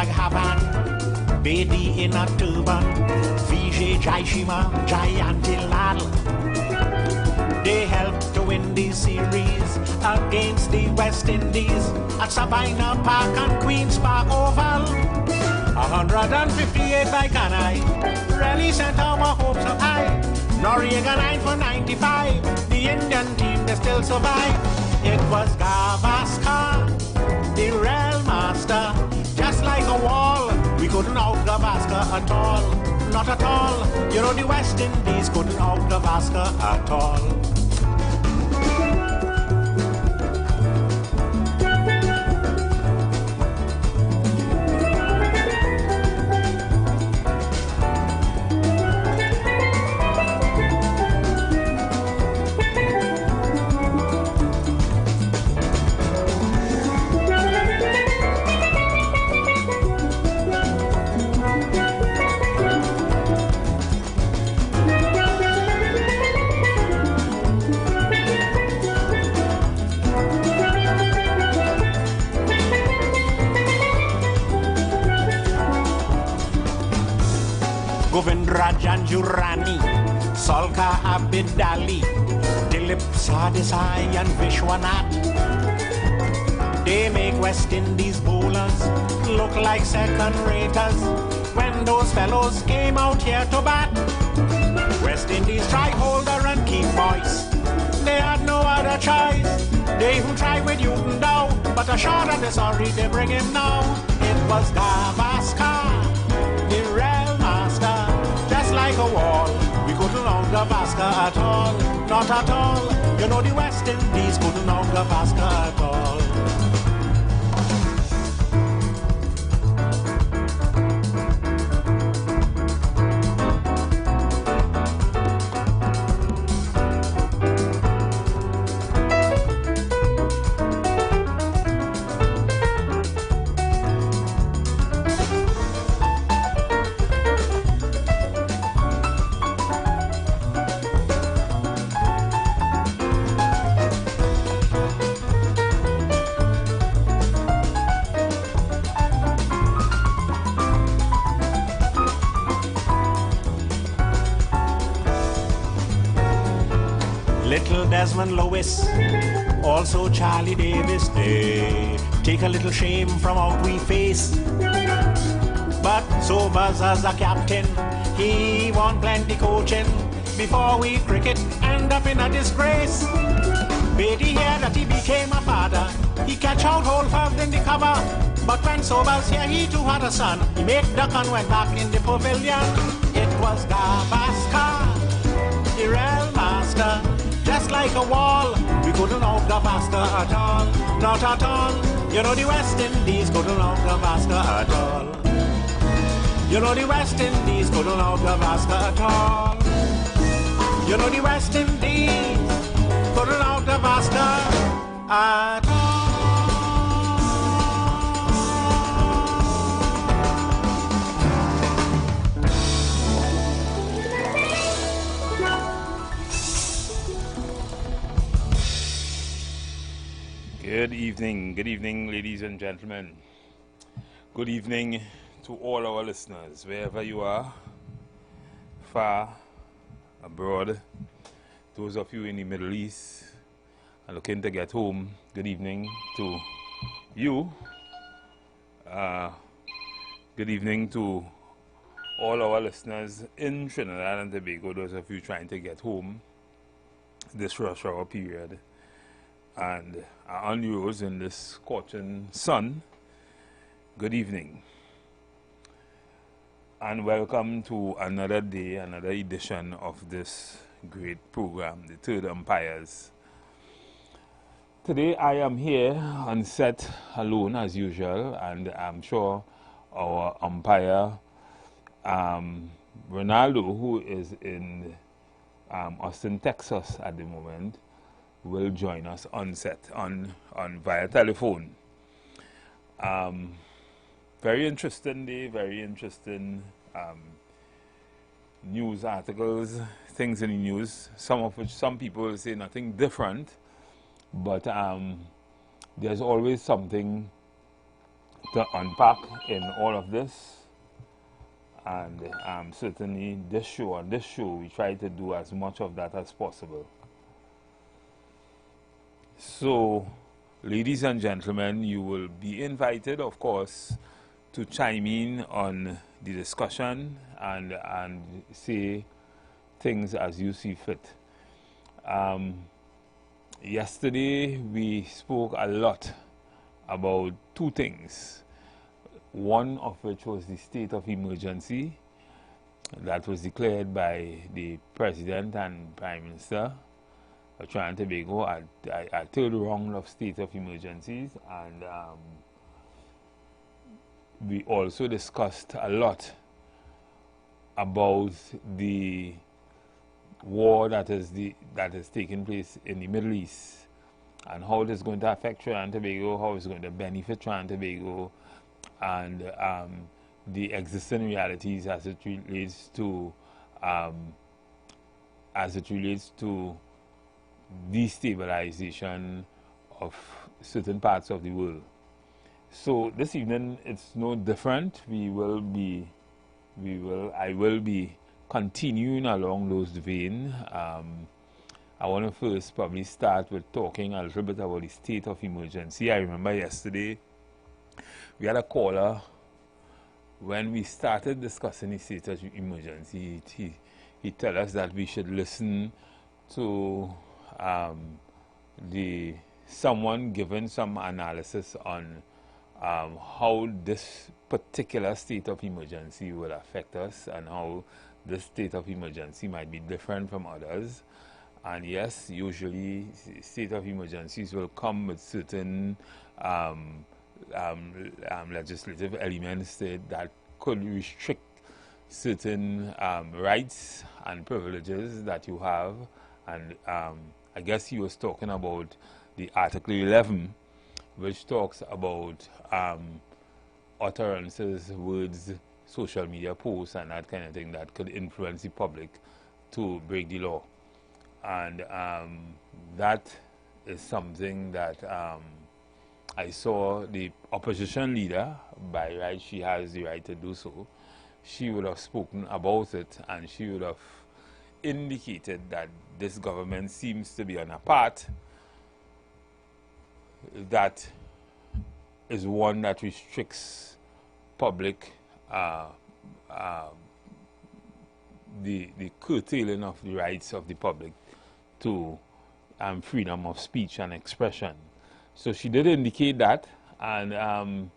flag haban, Bedi in a turban, Vijay Jaishima, Jayanti Lal. They helped to win the series against the West Indies at Sabina Park and Queen's Park Oval. 158 by Kanai really sent our hopes up high. Noriega 9 for 95, the Indian team they still survive. It was Gavaskar, the real master, just like a wall. We couldn't out Gavaskar at all, not at all. You know the West Indies couldn't out Gavaskar at all. Janjurani, Solka Abidali, Dilip Sadesai and Vishwanath. They make West Indies bowlers look like second raters when those fellows came out here to bat. West Indies tried holder and keep voice. They had no other choice. They who tried with Newton Dow, but a shot at the sorry they bring him now. It was Gavaskar, the real master. Like a wall, we couldn't out Gavaskar at all, not at all. You know the West Indies couldn't out Gavaskar at all. Desmond Lewis, also Charlie Davis, they take a little shame from out we face. But Sobers as a captain, he won plenty coaching before we cricket end up in a disgrace. Beatty here that he became a father, he catch out Holford in the cover. But when Sobers here, he too had a son. He made duck and went back in the pavilion. It was Gavaskar, the real master. Just like a wall, we couldn't out Gavaskar at all, not at all. You know the West Indies couldn't out Gavaskar at all. You know the West Indies couldn't out Gavaskar at all. You know the West Indies couldn't out Gavaskar at all. Good evening, ladies and gentlemen. Good evening to all our listeners, wherever you are, far, abroad. Those of you in the Middle East are looking to get home, good evening to you. Good evening to all our listeners in Trinidad and Tobago, those of you trying to get home this rush hour period and are on yours in this scorching sun. Good evening and welcome to another day, another edition of this great program, The Third Umpires. Today I am here on set alone as usual, and I'm sure our umpire Ronaldo, who is in Austin, Texas at the moment, will join us on set on via telephone. Very interesting day, very interesting news articles, things in the news, some of which some people say nothing different, but there's always something to unpack in all of this. And certainly on this show, we try to do as much of that as possible. So, ladies and gentlemen, you will be invited, of course, to chime in on the discussion and say things as you see fit. Yesterday, we spoke a lot about two things. One of which was the state of emergency that was declared by the President and Prime Minister of Trinidad and Tobago at third round of state of emergencies, and we also discussed a lot about the war that is taking place in the Middle East and how it is going to affect Trinidad and Tobago, how it's going to benefit Trinidad and Tobago, and the existing realities as it relates to destabilization of certain parts of the world. So this evening it's no different. I will be continuing along those veins. I want to first probably start with talking a little bit about the state of emergency. I remember yesterday we had a caller when we started discussing the state of emergency. He told us that we should listen to someone giving some analysis on how this particular state of emergency will affect us and how this state of emergency might be different from others. And yes, usually state of emergencies will come with certain legislative elements that could restrict certain rights and privileges that you have. And I guess he was talking about the Article 11, which talks about utterances, words, social media posts, and that kind of thing that could influence the public to break the law. And that is something that I saw the opposition leader, by right, she has the right to do so. She would have spoken about it, and she would have indicated that this government seems to be on a path that is one that restricts public, the curtailing of the rights of the public to freedom of speech and expression. So she did indicate that, and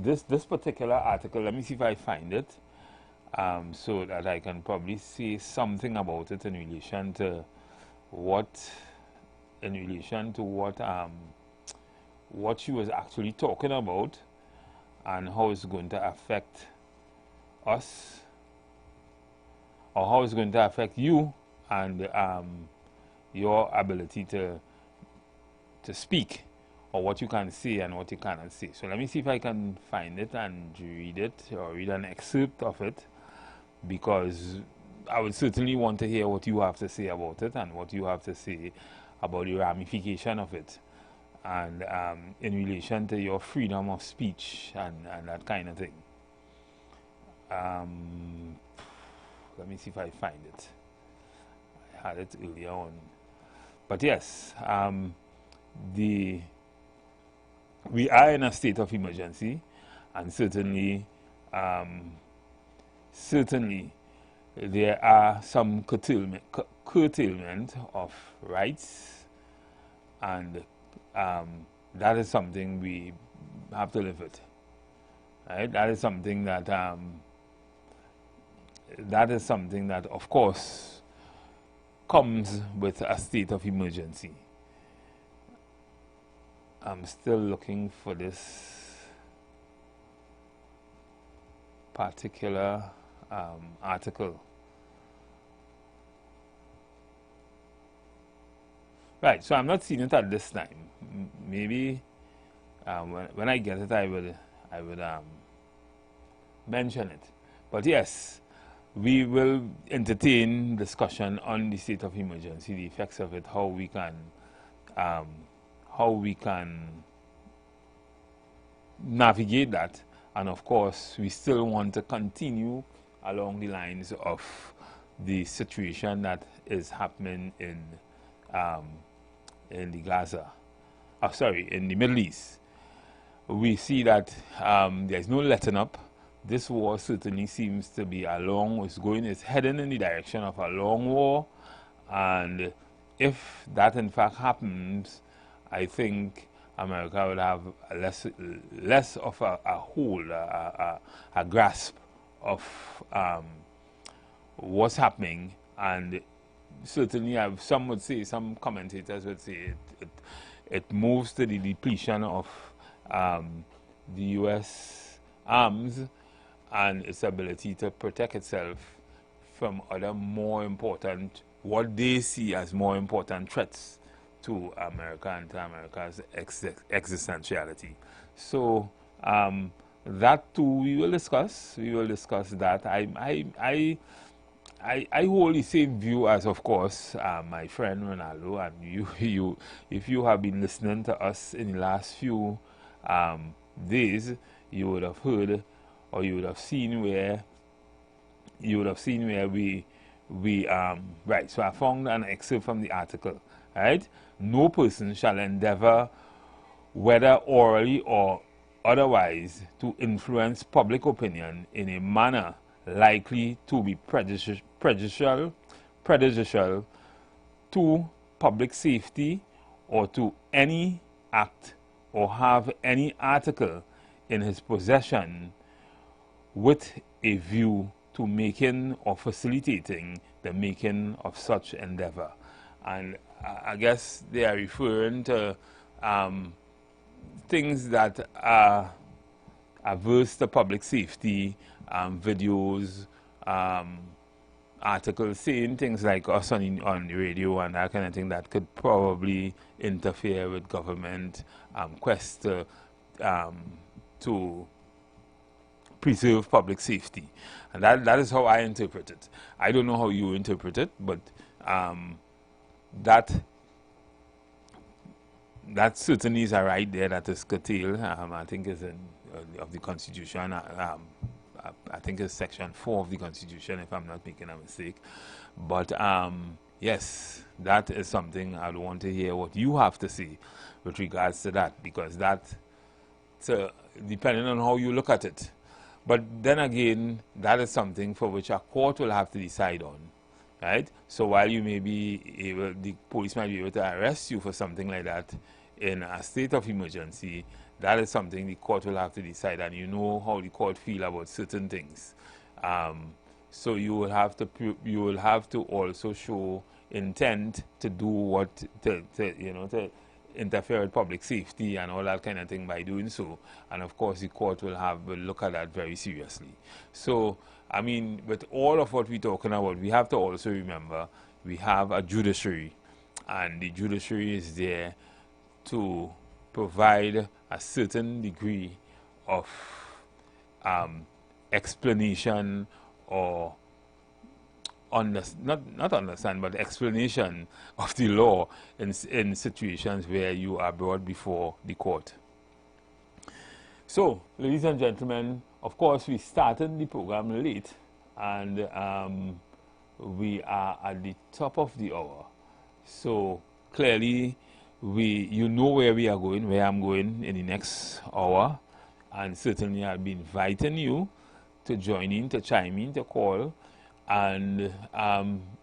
this particular article, let me see if I find it, so that I can probably say something about it in relation to what she was actually talking about and how it's going to affect us, or how it's going to affect you and your ability to speak, or what you can say and what you cannot say. So let me see if I can find it and read it, or read an excerpt of it, because I would certainly want to hear what you have to say about it and what you have to say about the ramification of it, and in relation to your freedom of speech and that kind of thing. Let me see if I find it. I had it earlier on. But yes, we are in a state of emergency, and certainly there are some curtailment of rights, and that is something we have to live with. Right? That is something that of course comes with a state of emergency. I'm still looking for this particular article. Right, so I'm not seeing it at this time. Maybe when I get it, I would mention it. But yes, we will entertain discussion on the state of emergency, the effects of it, how we can navigate that. And of course, we still want to continue along the lines of the situation that is happening in the Gaza, in the Middle East. We see that there's no letting up. This war certainly seems to be it's heading in the direction of a long war. And if that in fact happens, I think America will have less of a hold, a grasp of what's happening. And certainly, some commentators would say it moves to the depletion of the U.S. arms and its ability to protect itself from other what they see as more important threats to America and to America's existentiality. So that too we will discuss. We will discuss that. I hold the same view as, of course, my friend Ronaldo, and you. If you have been listening to us in the last few days, you would have heard, or you would have seen where we right. So I found an excerpt from the article. Right, no person shall endeavor, whether orally or otherwise, to influence public opinion in a manner likely to be prejudicial to public safety, or to any act or have any article in his possession with a view to making or facilitating the making of such endeavor. And I guess they are referring to things that are adverse to public safety, videos, articles saying things like us on the radio and that kind of thing that could probably interfere with government quest to preserve public safety. And that is how I interpret it. I don't know how you interpret it, but that certainly is a right there that is curtailed. I think is in of the Constitution. I think it's Section 4 of the Constitution, if I'm not making a mistake. But yes, that is something I'd want to hear what you have to say with regards to that, because that, depending on how you look at it. But then again, that is something for which a court will have to decide on. Right? So while you may be able, the police might be able to arrest you for something like that in a state of emergency, that is something the court will have to decide, and you know how the court feel about certain things. So you will have to also show intent to do what to interfere with public safety and all that kind of thing by doing so. And of course, the court will look at that very seriously. So, I mean, with all of what we're talking about, we have to also remember we have a judiciary, and the judiciary is there to provide a certain degree of explanation, or not understand, but explanation of the law in situations where you are brought before the court. So, ladies and gentlemen, of course, we started the program late, and we are at the top of the hour. So, clearly, you know where we are going, where I'm going in the next hour, and certainly I'll be inviting you to join in, to chime in, to call, and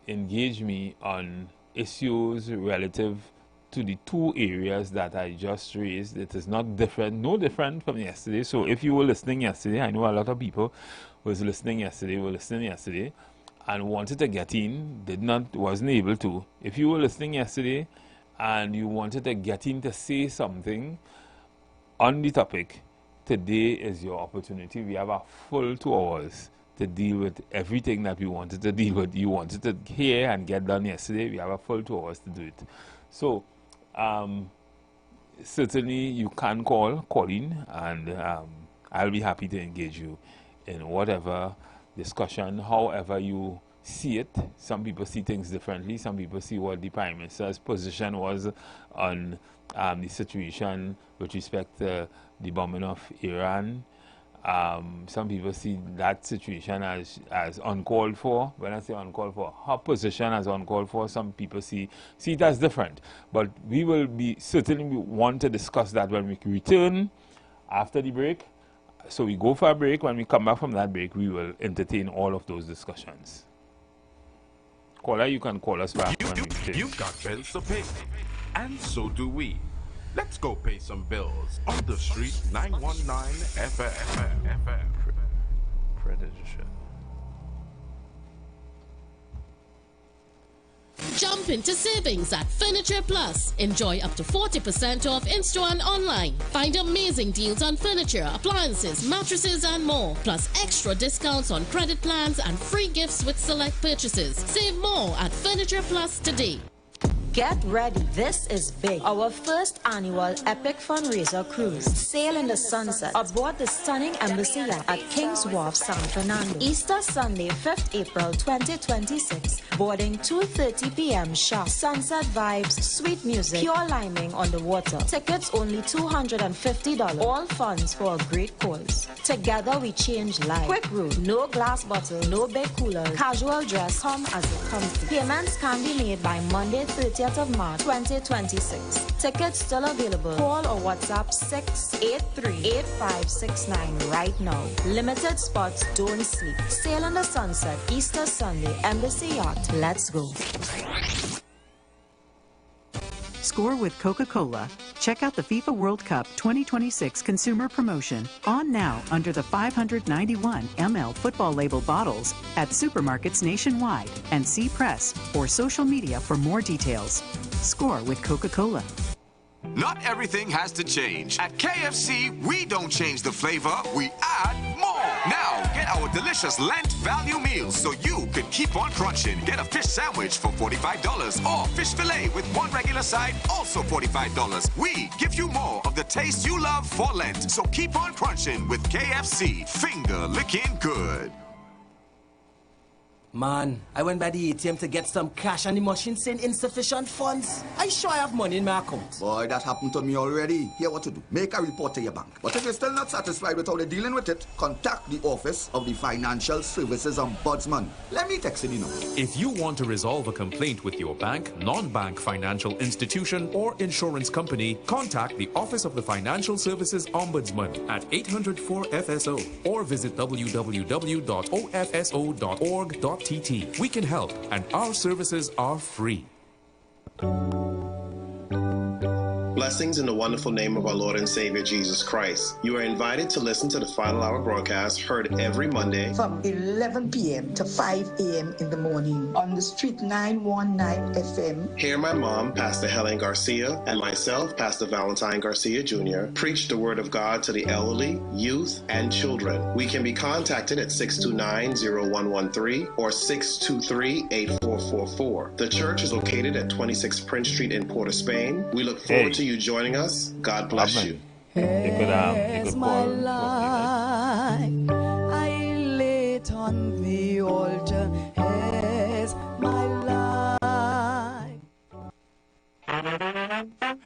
engage me on issues relative to the two areas that I just raised. It is no different from yesterday. So if you were listening yesterday, I know a lot of people were listening yesterday and wanted to get in, wasn't able to. If you were listening yesterday and you wanted to get in to say something on the topic, today is your opportunity. We have a full 2 hours to deal with everything that we wanted to deal with. You wanted to hear and get done yesterday. We have a full 2 hours to do it. So, certainly you can call in, and I'll be happy to engage you in whatever discussion, however you see it. Some people see things differently. Some people see what the Prime Minister's position was on the situation with respect to the bombing of Iran. Some people see that situation as uncalled for. When I say uncalled for, her position as uncalled for. Some people see it as different. But we will certainly want to discuss that when we return after the break. So we go for a break. When we come back from that break, we will entertain all of those discussions. Caller, you can call us back when we finish. You've got bills to pay, and so do we. Let's go pay some bills on the street. 919 FM. Predatorship. Jump into savings at Furniture Plus. Enjoy up to 40% off in-store and online. Find amazing deals on furniture, appliances, mattresses, and more. Plus extra discounts on credit plans and free gifts with select purchases. Save more at Furniture Plus today. Get ready, this is big. Our first annual epic fundraiser cruise. Sail in the sunset aboard the stunning Embassy yacht at King's Wharf, San Fernando. Easter Sunday, 5th April 2026. Boarding 2:30 p.m. sharp. Sunset vibes, sweet music, pure liming on the water. Tickets only $250. All funds for a great cause. Together we change lives. Quick route, no glass bottle, no big cooler. Casual dress, come as it comes. Payments can be made by Monday, 30th of March 2026. Tickets still available. Call or WhatsApp 683-8569 right now. Limited spots, don't sleep. Sail on the sunset, Easter Sunday, Embassy Yacht. Let's go. Score with Coca-Cola. Check out the FIFA World Cup 2026 consumer promotion on now under the 591 ml football label bottles at supermarkets nationwide and see press or social media for more details. Score with Coca-Cola. Not everything has to change. At KFC, we don't change the flavor, we add more. Now, get our delicious Lent value meals so you can keep on crunching. Get a fish sandwich for $45 or fish fillet with one regular side, also $45. We give you more of the taste you love for Lent. So keep on crunching with KFC. Finger licking good. Man, I went by the ATM to get some cash and the machine saying insufficient funds. I sure I have money in my account. Boy, that happened to me already. Here what to do. Make a report to your bank. But if you're still not satisfied with how they're dealing with it, contact the Office of the Financial Services Ombudsman. Let me text you now. If you want to resolve a complaint with your bank, non-bank financial institution, or insurance company, contact the Office of the Financial Services Ombudsman at 800-4FSO or visit www.ofso.org.tr. We can help, and our services are free. Blessings in the wonderful name of our Lord and Savior Jesus Christ. You are invited to listen to the Final Hour broadcast heard every Monday from 11 p.m. to 5 a.m. in the morning on the Street 919 FM. Hear my mom, Pastor Helen Garcia, and myself, Pastor Valentine Garcia Jr., preach the Word of God to the elderly, youth, and children. We can be contacted at 629-0113 or 623-8444. The church is located at 26 Prince Street in Port of Spain. We look forward to you joining us. God bless you. As my life, I lay it on the altar. As my life.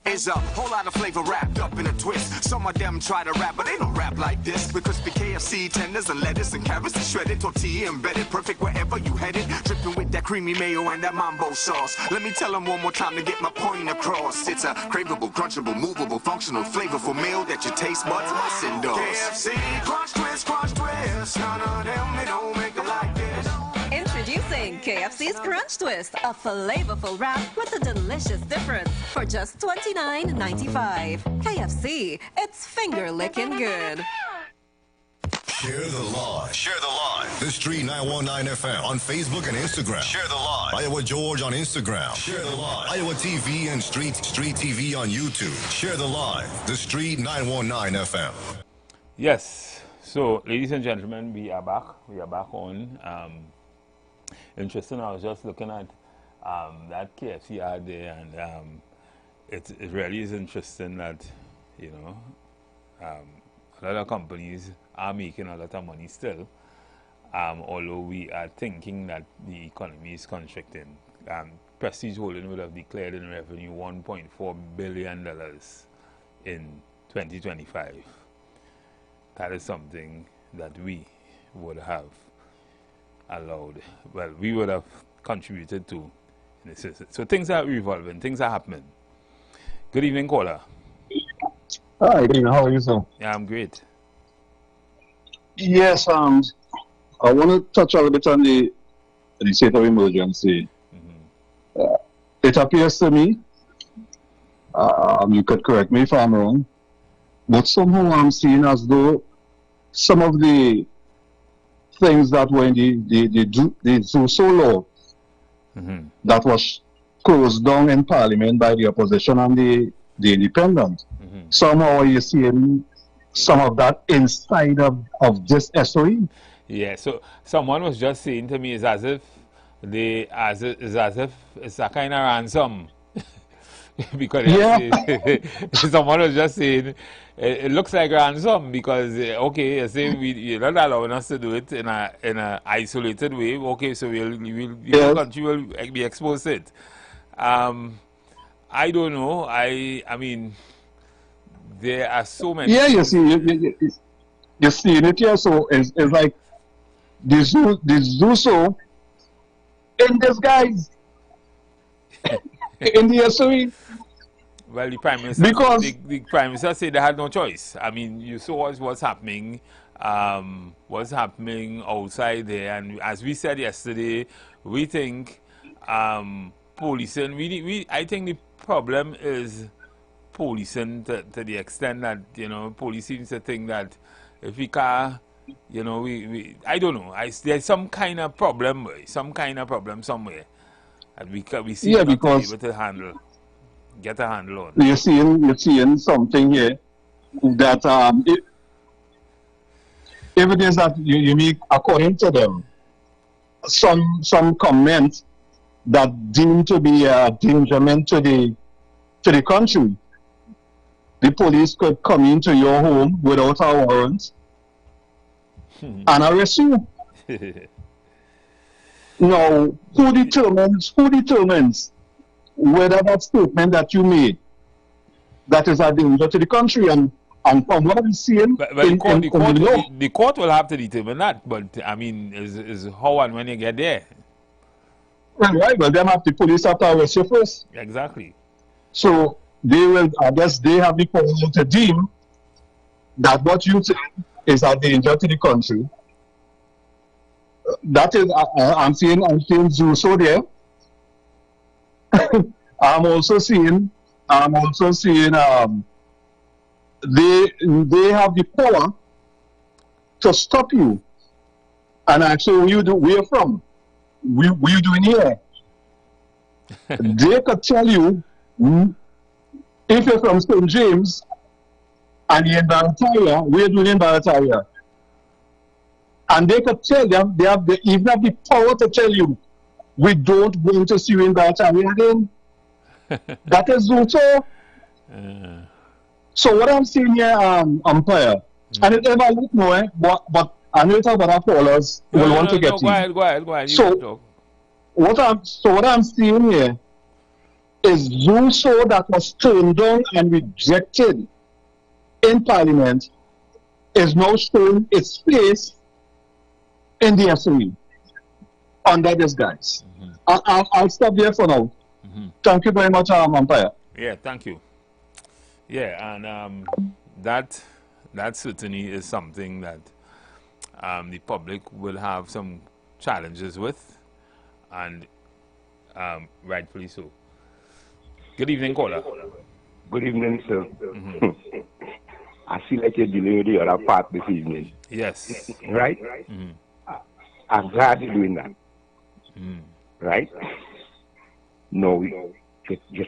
Is a whole lot of flavor wrapped up in a twist. Some of them try to rap, but they don't rap like this. Because the KFC tenders and lettuce and carrots and shredded tortilla embedded, perfect wherever you headed. Dripping with that creamy mayo and that mambo sauce. Let me tell them one more time to get my point across. It's a craveable, crunchable, movable, functional, flavorful meal that your taste buds must endorse. KFC, crunch twist, crunch twist. None of them, they don't make it like this. Introducing KFC's Crunch Twist, a flavorful wrap with a delicious difference for just $29.95. KFC, it's finger licking good. Share the live. Share the live. The Street 919 FM on Facebook and Instagram. Share the live. Iowa George on Instagram. Share the live. Iowa TV and Street TV on YouTube. Share the live. The Street 919 FM. Yes. So, ladies and gentlemen, we are back. We are back on. Interesting. I was just looking at that KFC ad there, and it really is interesting that, you know, a lot of companies are making a lot of money still. although we are thinking that the economy is constricting. Prestige Holding will have declared in revenue $1.4 billion in 2025. That is something that we would have allowed, well, we would have contributed to in the system. So things are evolving, things are happening. Good evening, caller. Hi, good evening. How are you, sir? Yeah, I'm great. Yes, I want to touch a little bit on the state of emergency. It appears to me, you could correct me if I'm wrong, but somehow I'm seeing as though some of the things that were in the Zuso law that was closed down in Parliament by the opposition and the independent, somehow you're seeing some of that inside of this SOE. Yeah, so someone was just saying to me, it's as if it's a kind of ransom. Because someone was just saying it looks like ransom because okay, you say you're not allowing us to do it in a isolated way. Okay, so the country will be exposed to it. I don't know. I mean, there are so many. Yeah, you see it here. So it's like this Zuso in disguise in the SOE. Well, the Prime Minister, because the Prime Minister said they had no choice. I mean, you saw what's happening outside there, and as we said yesterday, we think policing. I think the problem is policing to the extent that police seems to think that if we can't, I don't know. There's some kind of problem, somewhere that we seem not to be able to get a handle on. You're seeing something here that if it is that you make, according to them, some comment that deemed to be a endangerment to the country, the police could come into your home without a warrant and arrest you. Now, who determines whether that statement that you made that is a danger to the country? And from what I'm seeing, the court will have to determine that. But I mean, is how and when you get there. Right. Well, the police have to arrest you first. Exactly. So they will. I guess they have the power to deem that what you say is a danger to the country. That is, I'm seeing Zuso there. I'm also seeing they have the power to stop you and actually where you're from, what you doing here. They could tell you if you're from St. James and you're in Barataria, where you doing in Barataria. And they could tell them, they even have the power to tell you, we don't want to see you in Barataria again. That is Zuso. So what I'm saying here, umpire, and it ever look more, but I know it's about our callers who will want to get in. Go ahead. So what I'm seeing here is Zuso that was turned down and rejected in Parliament is now showing its face in the SOE under this guise. I'll stop there for now. Thank you very much, umpire. Yeah, thank you. Yeah, and that certainly is something that the public will have some challenges with, and rightfully so. Good evening, caller. Good evening, sir. I feel like you're dealing with the other part this evening. Yes. Right? I'm glad you're doing that. Right? No, you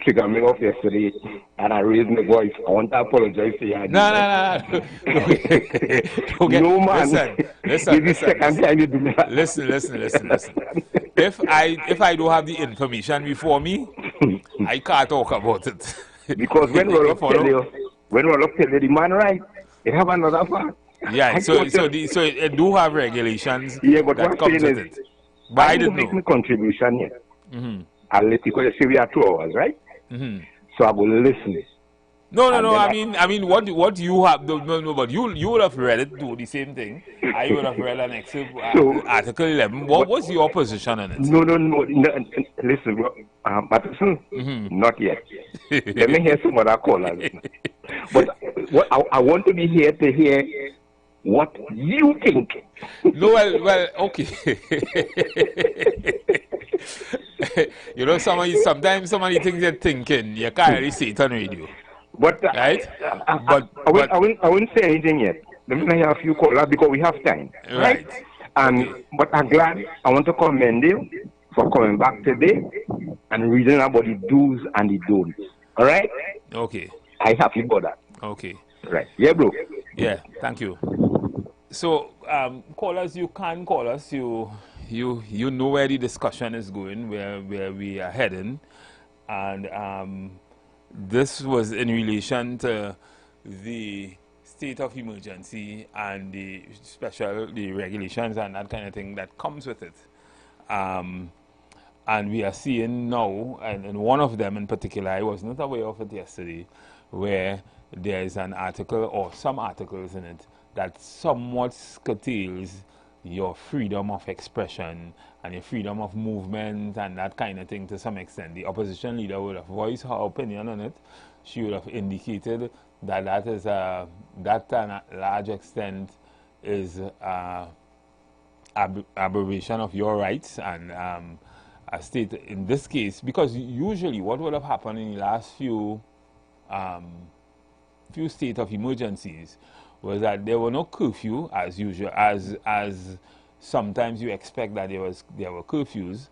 triggered me off yesterday and I raised my voice. I want to apologize to you. No. No, man. Listen. If I don't have the information before me, I can't talk about it. Because when Roloff tell you the man right, it have another part. Yeah, so it do have regulations Yeah, but that what I'm comes saying with is, it. But I didn't didn't make know. my contribution yet. Mm-hmm. I'll let you, because you see we are 2 hours, right? Mm-hmm. So I will listen. No. And then I mean, what you have? No. But you would have read it, do the same thing. I would have read an excerpt, Article 11. What was your position on it? No. Listen, Patterson, not yet. Let me hear some other callers. But what I want to be here to hear what you think. No, well, okay. You know, sometimes somebody thinks they're thinking. You can't really say it on radio. But right? I wouldn't say anything yet. Let me hear a few callers because we have time. Right. And but I'm glad. I want to commend you for coming back today and reading about the do's and the don'ts. All right? Okay. I happy about that. Okay. Right. Yeah, bro. Yeah. Thank you. So, callers, you can call us. You know where the discussion is going, where we are heading, and this was in relation to the state of emergency and the regulations and that kind of thing that comes with it. And we are seeing now, and one of them in particular, I was not aware of it yesterday, where there is an article or some articles in it that somewhat curtails your freedom of expression and your freedom of movement and that kind of thing to some extent. The opposition leader would have voiced her opinion on it. She would have indicated that that to a large extent is aberration of your rights and a state in this case, because usually what would have happened in the last few state of emergencies was that there were no curfew as usual, as sometimes you expect that there were curfews,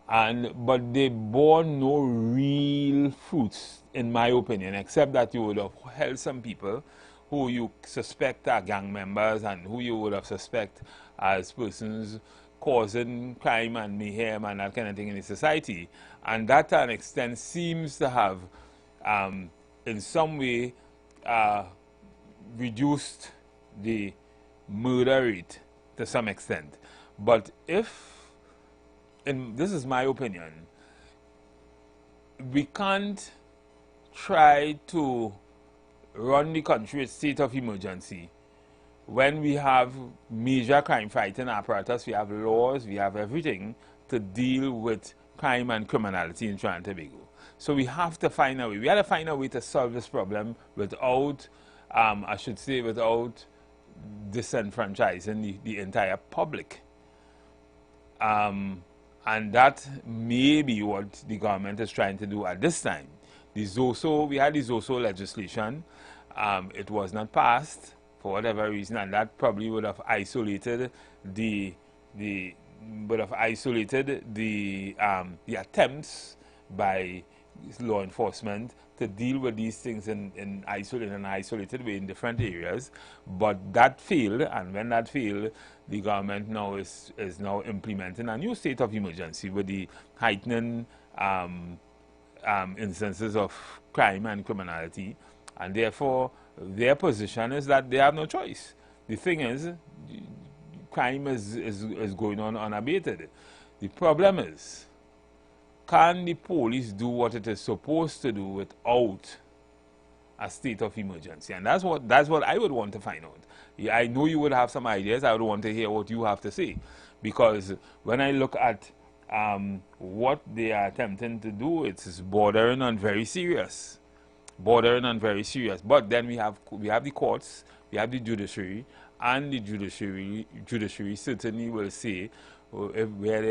but they bore no real fruits, in my opinion, except that you would have held some people who you suspect are gang members and who you would have suspect as persons causing crime and mayhem and that kind of thing in the society. And that to an extent seems to have in some way reduced the murder rate to some extent. But and this is my opinion, we can't try to run the country a state of emergency when we have major crime fighting apparatus, we have laws, we have everything to deal with crime and criminality in Trinidad and Tobago. So we have to find a way. We have to find a way to solve this problem without, I should say, without disenfranchising the entire public. And that may be what the government is trying to do at this time. We had the ZOSO legislation. It was not passed for whatever reason, and that probably would have isolated the attempts by law enforcement to deal with these things in an isolated way in different areas. But that failed, and when that failed, the government now is now implementing a new state of emergency with the heightening instances of crime and criminality, and therefore their position is that they have no choice. The thing is, crime is going on unabated. The problem is, can the police do what it is supposed to do without a state of emergency? And that's what I would want to find out. Yeah, I know you would have some ideas. I would want to hear what you have to say, because when I look at what they are attempting to do, it's bordering on very serious. But then we have the courts, we have the judiciary, and the judiciary certainly will say where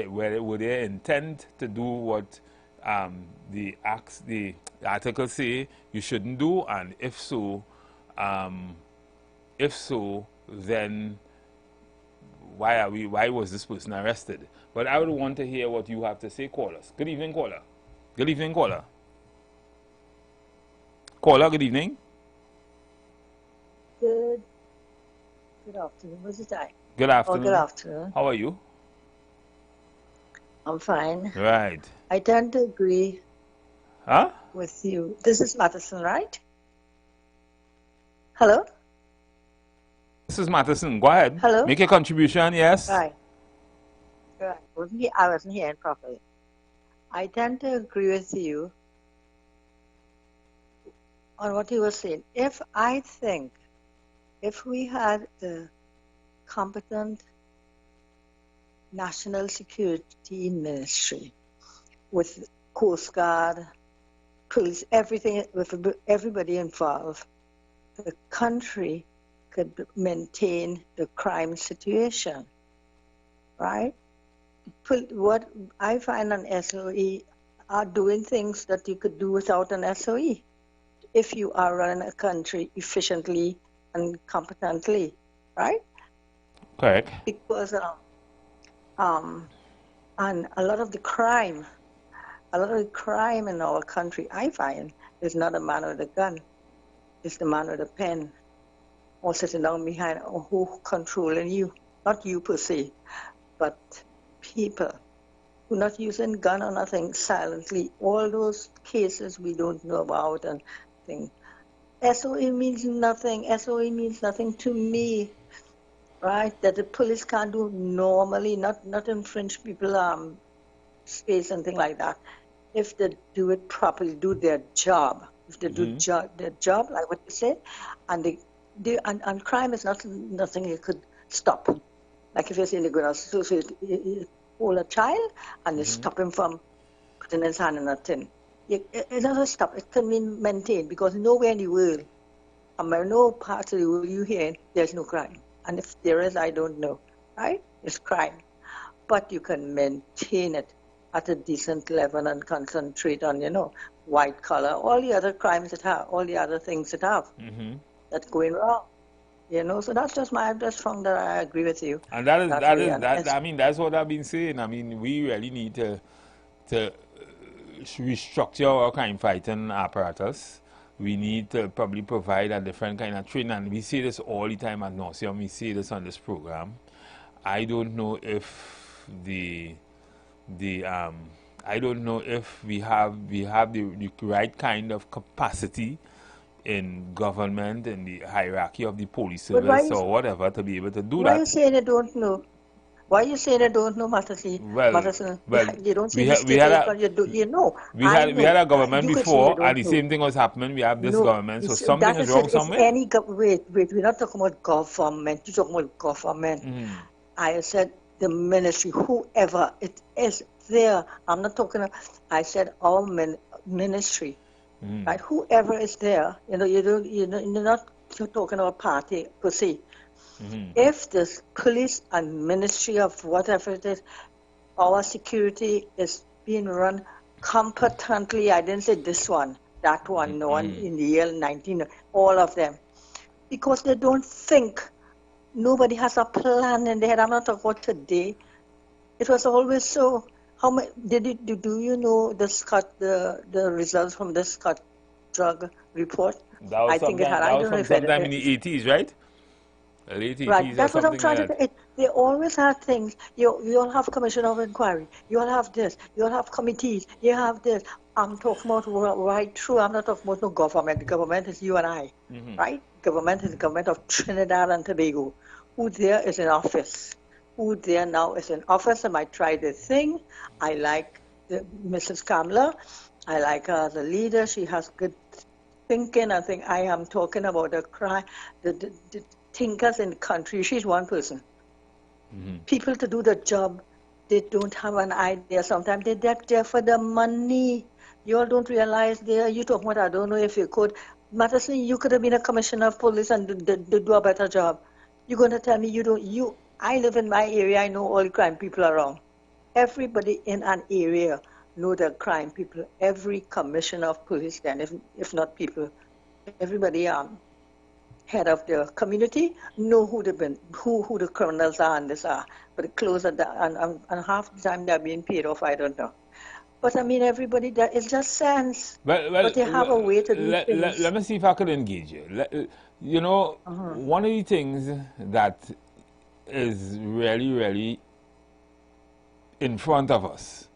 they intend to do what the articles say you shouldn't do, and if so, then why was this person arrested? But I would want to hear what you have to say, callers. Good evening, caller. Good evening, caller. Caller, good evening. Good afternoon. Was it I? Good afternoon. Oh, good afternoon. How are you? I'm fine. Right. I tend to agree with you. This is Matheson, right? Hello? Mrs. Matterson, go ahead. Hello? Make a contribution, yes? Right. Right. I wasn't hearing properly. I tend to agree with you on what you were saying. If we had a competent national security ministry with Coast Guard, police, everything, with everybody involved, the country could maintain the crime situation, right? What I find an SOE are doing things that you could do without an SOE if you are running a country efficiently and competently, right? Correct. Because and a lot of the crime in our country, I find, is not a man with a gun. It's the man with a pen or sitting down behind or who controlling you. Not you per se, but people who not using gun or nothing silently. All those cases we don't know about and things. SOE means nothing. SOE means nothing to me, right? That the police can't do normally, not infringe people space and things like that. If they do it properly, do their job. If they do their job, like what you said, and and crime is nothing you could stop. Like if you're saying they're going to hold a child and you stop him from putting his hand in a tin. It doesn't stop. It can be maintained because nowhere in the world, no part of the world you hear, there's no crime. And if there is, I don't know, right? It's crime. But you can maintain it at a decent level and concentrate on, white collar, all the other crimes that have, all the other things that have, that's going wrong. So that's just I just found that I agree with you. And that's what I've been saying. I mean, we really need to restructure our crime fighting apparatus. We need to probably provide a different kind of training. And we say this all the time at nauseam. We say this on this program. I don't know if I don't know if we have the right kind of capacity in government, in the hierarchy of the police service or whatever, to be able to do that. Why are you saying I don't know? Why are you saying I don't know, Matterson? You don't see this you know. We had a government before, and the same thing was happening. We have this government, so something is wrong somewhere. Wait, we're not talking about government. You're talking about government. I said the ministry, whoever it is there. I'm not talking. I said our ministry, right? Whoever is there, you're not talking about party per se. If the police and ministry of whatever it is, our security is being run competently. I didn't say this one, that one, no one in the year 19, all of them, because they don't think. Nobody has a plan in their head. I'm not talking about today. It was always so. How many do you know the results from the Scott drug report? I think it had. I don't know if sometime in the 80s, right? Late 80s, right. That's what I'm trying to say. They always have things. You all have commission of inquiry. You all have this. You all have committees. You have this. I'm talking about right through. I'm not talking about no government. The government is you and I, right? Government is the government of Trinidad and Tobago. Who there is in office. Who there now is in office and might try the thing. I like Mrs. Kamla. I like her as a leader. She has good thinking. I think I am talking about the crime, the thinkers in the country. She's one person. People to do the job, they don't have an idea. Sometimes they're there for the money. You all don't realize you talking about, I don't know if you could. Matterson, you could have been a commissioner of police and do a better job. You're going to tell me I live in my area, I know all the crime people around. Everybody in an area know the crime people. Every commissioner of police then, if not people, everybody head of the community know who the criminals are and this are. But the close and half the time they're being paid off, I don't know. But I mean, everybody, it's just sense. But they have a way to do things. Let me see if I could engage you. One of the things that is really, really in front of us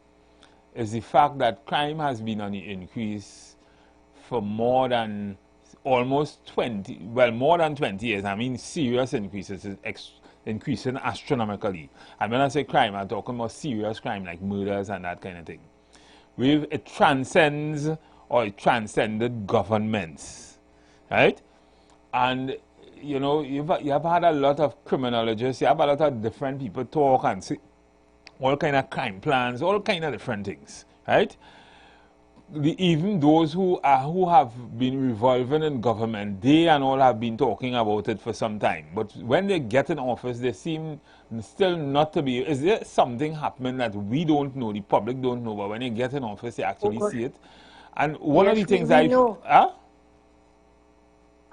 is the fact that crime has been on the increase for more than almost 20, well, more than 20 years, I mean serious increases, increasing astronomically. And when I say crime, I'm talking about serious crime like murders and that kind of thing. It transcends, or it transcended governments, right? And you know, you have had a lot of criminologists, you have a lot of different people talk and say all kind of crime plans, all kind of different things, right? Even those who have been revolving in government, they and all have been talking about it for some time. But when they get in office, they seem still not to be. Is there something happening that we don't know, the public don't know, but when they get in office, they actually see it? And one of the things we know.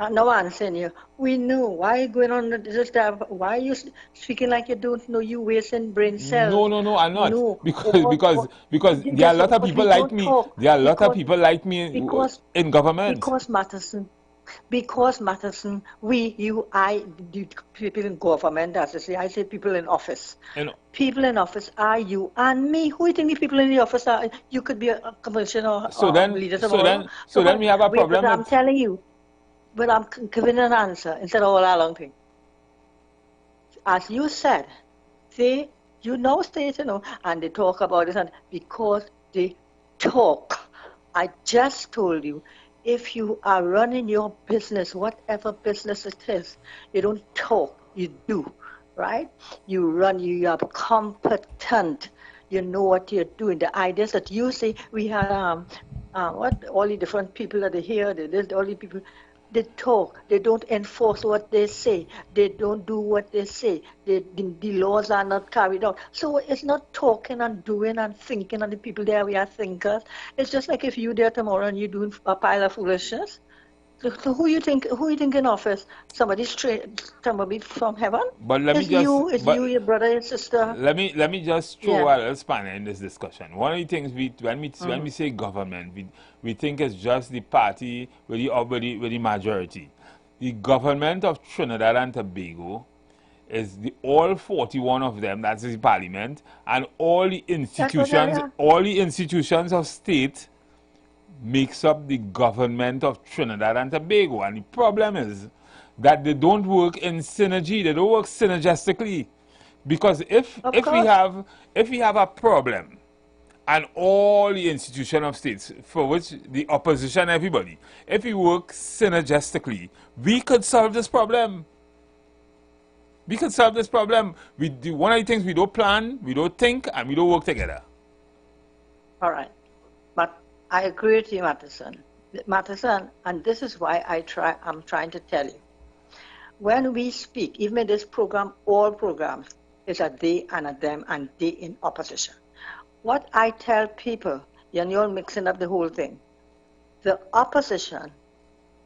No, I'm saying you. We know. Why are you going on this stuff? Why are you speaking like you don't know? You wasting brain cells. No, I'm not. No. Because there are a lot of people like me. There are a lot of people like me in government. Because Matterson, we, you, I, the people in government, as I say people in office. People in office are you and me. Who do you think the people in the office are? You could be a commissioner or leader tomorrow. So then we have a problem. I'm telling you. But I'm giving an answer instead of all that long thing. As you said, you know, and they talk about it, and because they talk. I just told you, if you are running your business, whatever business it is, you don't talk, you do, right? You run, you are competent, you know what you're doing. The ideas that you say, we had, all the different people that are here, all the people, they talk, they don't enforce what they say, they don't do what they say, the laws are not carried out. So it's not talking and doing and thinking, and the people there, we are thinkers. It's just like if you there tomorrow and you're doing a pile of foolishness. So who you think in office? Somebody from heaven? But let me you, your brother and sister. Let me just throw a little spanner in this discussion. One of the things when we say government, we think it's just the party with the majority. The government of Trinidad and Tobago is all 41 of them, that's the parliament, and all the institutions of state makes up the government of Trinidad and Tobago. And the problem is that they don't work in synergy, they don't work synergistically. Because if we have a problem and all the institution of states for which the opposition, everybody, if we work synergistically, we could solve this problem. We could solve this problem. One of the things we don't plan, we don't think, and we don't work together. All right. But I agree with you, Matterson, and this is why I'm trying to tell you. When we speak, even in this program, all programs, is a they and a them and they in opposition. What I tell people, you're mixing up the whole thing. The opposition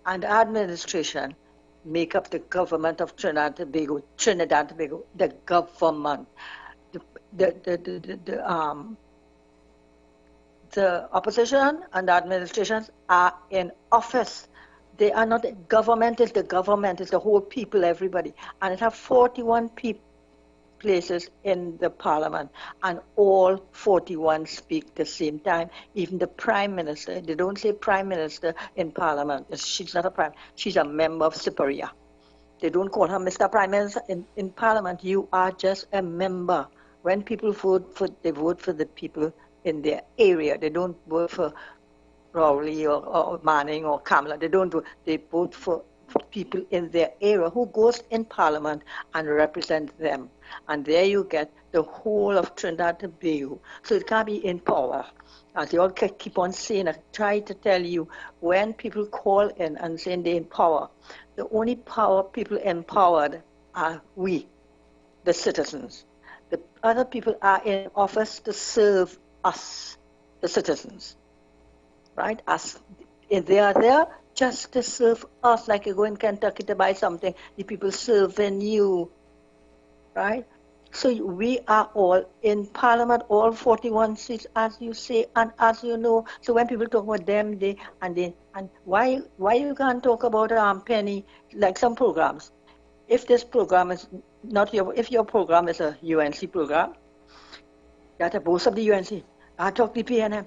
and the administration make up the government of Trinidad and Tobago, the government. The opposition and the administrations are in office. They are not, government is the whole people, everybody. And it have 41 places in the parliament, and all 41 speak the same time. Even the prime minister, they don't say prime minister in parliament. She's not a prime, she's a member of Superior. They don't call her Mr. Prime Minister in parliament. You are just a member. When people vote, they vote for the people in their area. They don't vote for Rowley or Manning or Kamala. They don't vote. They vote for people in their area who goes in parliament and represent them. And there you get the whole of Trinidad and Tobago. So it can't be in power. As you all keep on saying, I try to tell you, when people call in and saying they're in power, the only people empowered are we, the citizens. The other people are in office to serve us, the citizens, right? They are there just to serve us, like you go in Kentucky to buy something, the people serving you, right? So we are all in Parliament, all 41 seats, as you say, and as you know. So when people talk about them, and why you can't talk about penny, like some programs? If this program is not if your program is a UNC program, that are both of the UNC. I talk to PNM.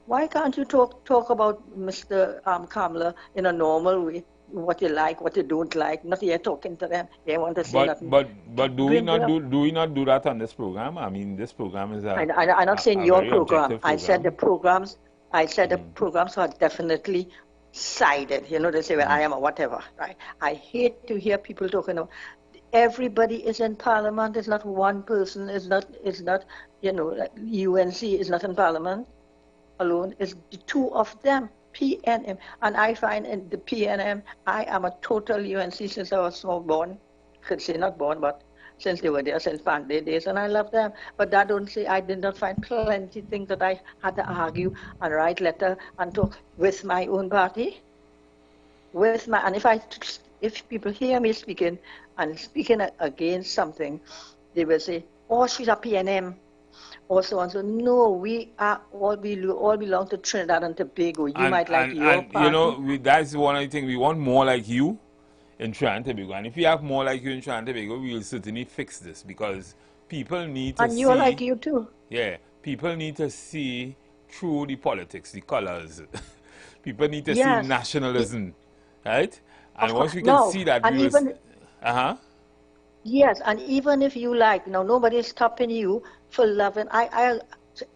Why can't you talk about Mr. Kamala in a normal way? what you like, what you don't like. Not here talking to them. They want to say nothing. But do we not do that on this program? I mean, this program is I'm not saying your program. I said the programs. I said the programs are definitely sided. You know, they say, well, I am a whatever, right? I hate to hear people talking about. Everybody is in Parliament. It's not one person. It's not. You know, like UNC is not in Parliament alone. It's the two of them. PNM, and I find in the PNM, I am a total UNC since I was small born. Could say not born, but since they were there since Pandey days, and I love them. But that don't say I did not find plenty things that I had to argue and write letter and talk with my own party. And if people hear me speaking and speaking against something, they will say, "Oh, she's a PNM." Or so on. So no, we all belong to Trinidad and Tobago. You might like your party. You know, that's one of the things. We want more like you in Trinidad and Tobago. And if we have more like you in Trinidad and Tobago, we will certainly fix this, because people need to see... And you're like you too. Yeah. People need to see through the politics, the colors. People need to see nationalism. Right? And once we can see that, we will... Yes, and even if you like, nobody is stopping you for loving, I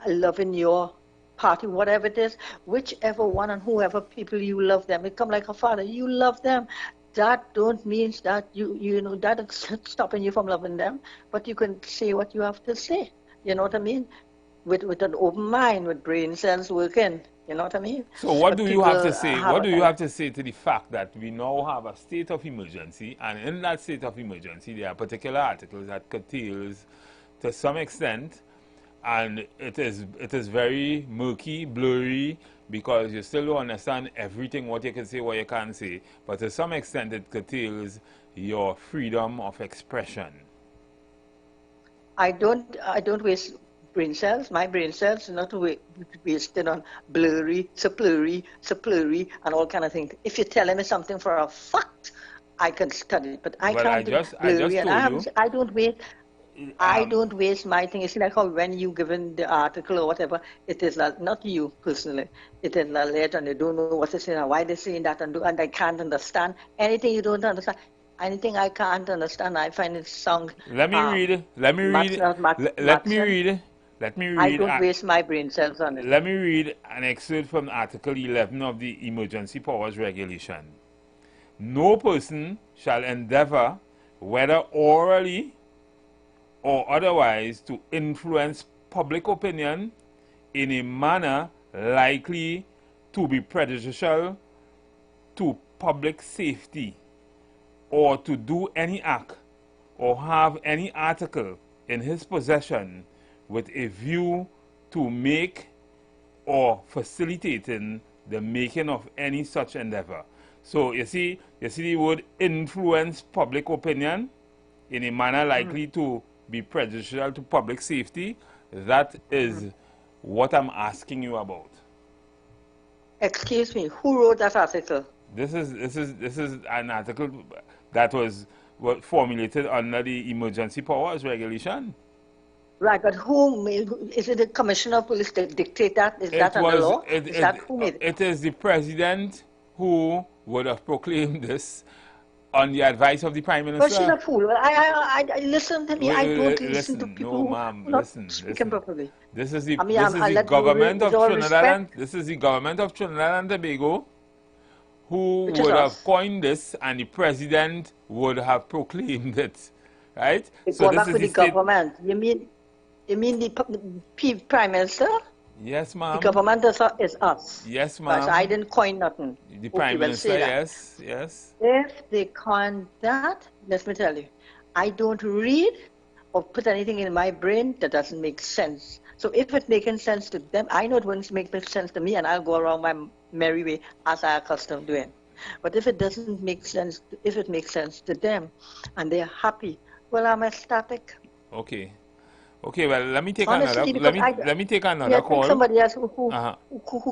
loving your party, whatever it is, whichever one and whoever people you love them. It come like a father, you love them. That don't mean that you know that is stopping you from loving them, but you can say what you have to say. You know what I mean? With an open mind, with brain cells working. You know what I mean? So what do you have to say? What do you have to say to the fact that we now have a state of emergency, and in that state of emergency there are particular articles that curtails to some extent, and it is very murky, blurry, because you still don't understand everything, what you can say, what you can't say, but to some extent it curtails your freedom of expression. I don't waste brain cells. My brain cells are not wasted on blurry, and all kind of things. If you're telling me something for a fact, I can study it, but I can't do blurry. I don't waste my thing. It's like how when you given the article or whatever, it is not you personally. It is alleged, and you don't know what to say and why they're saying that, and I can't understand anything you don't understand. Anything I can't understand, I find it sound. Let me read. I don't waste my brain cells on it. Let me read an excerpt from Article 11 of the Emergency Powers Regulation. No person shall endeavor, whether orally or otherwise, to influence public opinion in a manner likely to be prejudicial to public safety, or to do any act or have any article in his possession with a view to make or facilitating the making of any such endeavor. So you see the word influence public opinion in a manner likely to be prejudicial to public safety. That is what I'm asking you about. Excuse me, who wrote that article? This is an article that was formulated under the Emergency Powers Regulation. Right, but who made, is it the Commissioner of Police that dictate that? Is that under law? Is that who made it? It is the President who would have proclaimed this on the advice of the Prime Minister. But she's a fool. Well, I listen to me. I don't listen to people who are not speaking properly. This is the government of Trinidad. This is the government of Trinidad and Tobago who would have coined this, and the President would have proclaimed it. Right? So this is the government. You mean the Prime Minister? Yes, ma'am. The government is us. Yes, ma'am. I didn't coin nothing. The Prime Minister, yes, yes. If they coin that, let me tell you, I don't read or put anything in my brain that doesn't make sense. So if it's making sense to them, I know it won't make sense to me, and I'll go around my merry way as I accustomed doing. But if it doesn't make sense, if it makes sense to them, and they're happy, well, I'm ecstatic. Okay. Okay, well, let me take another. Let me take another call. Somebody else who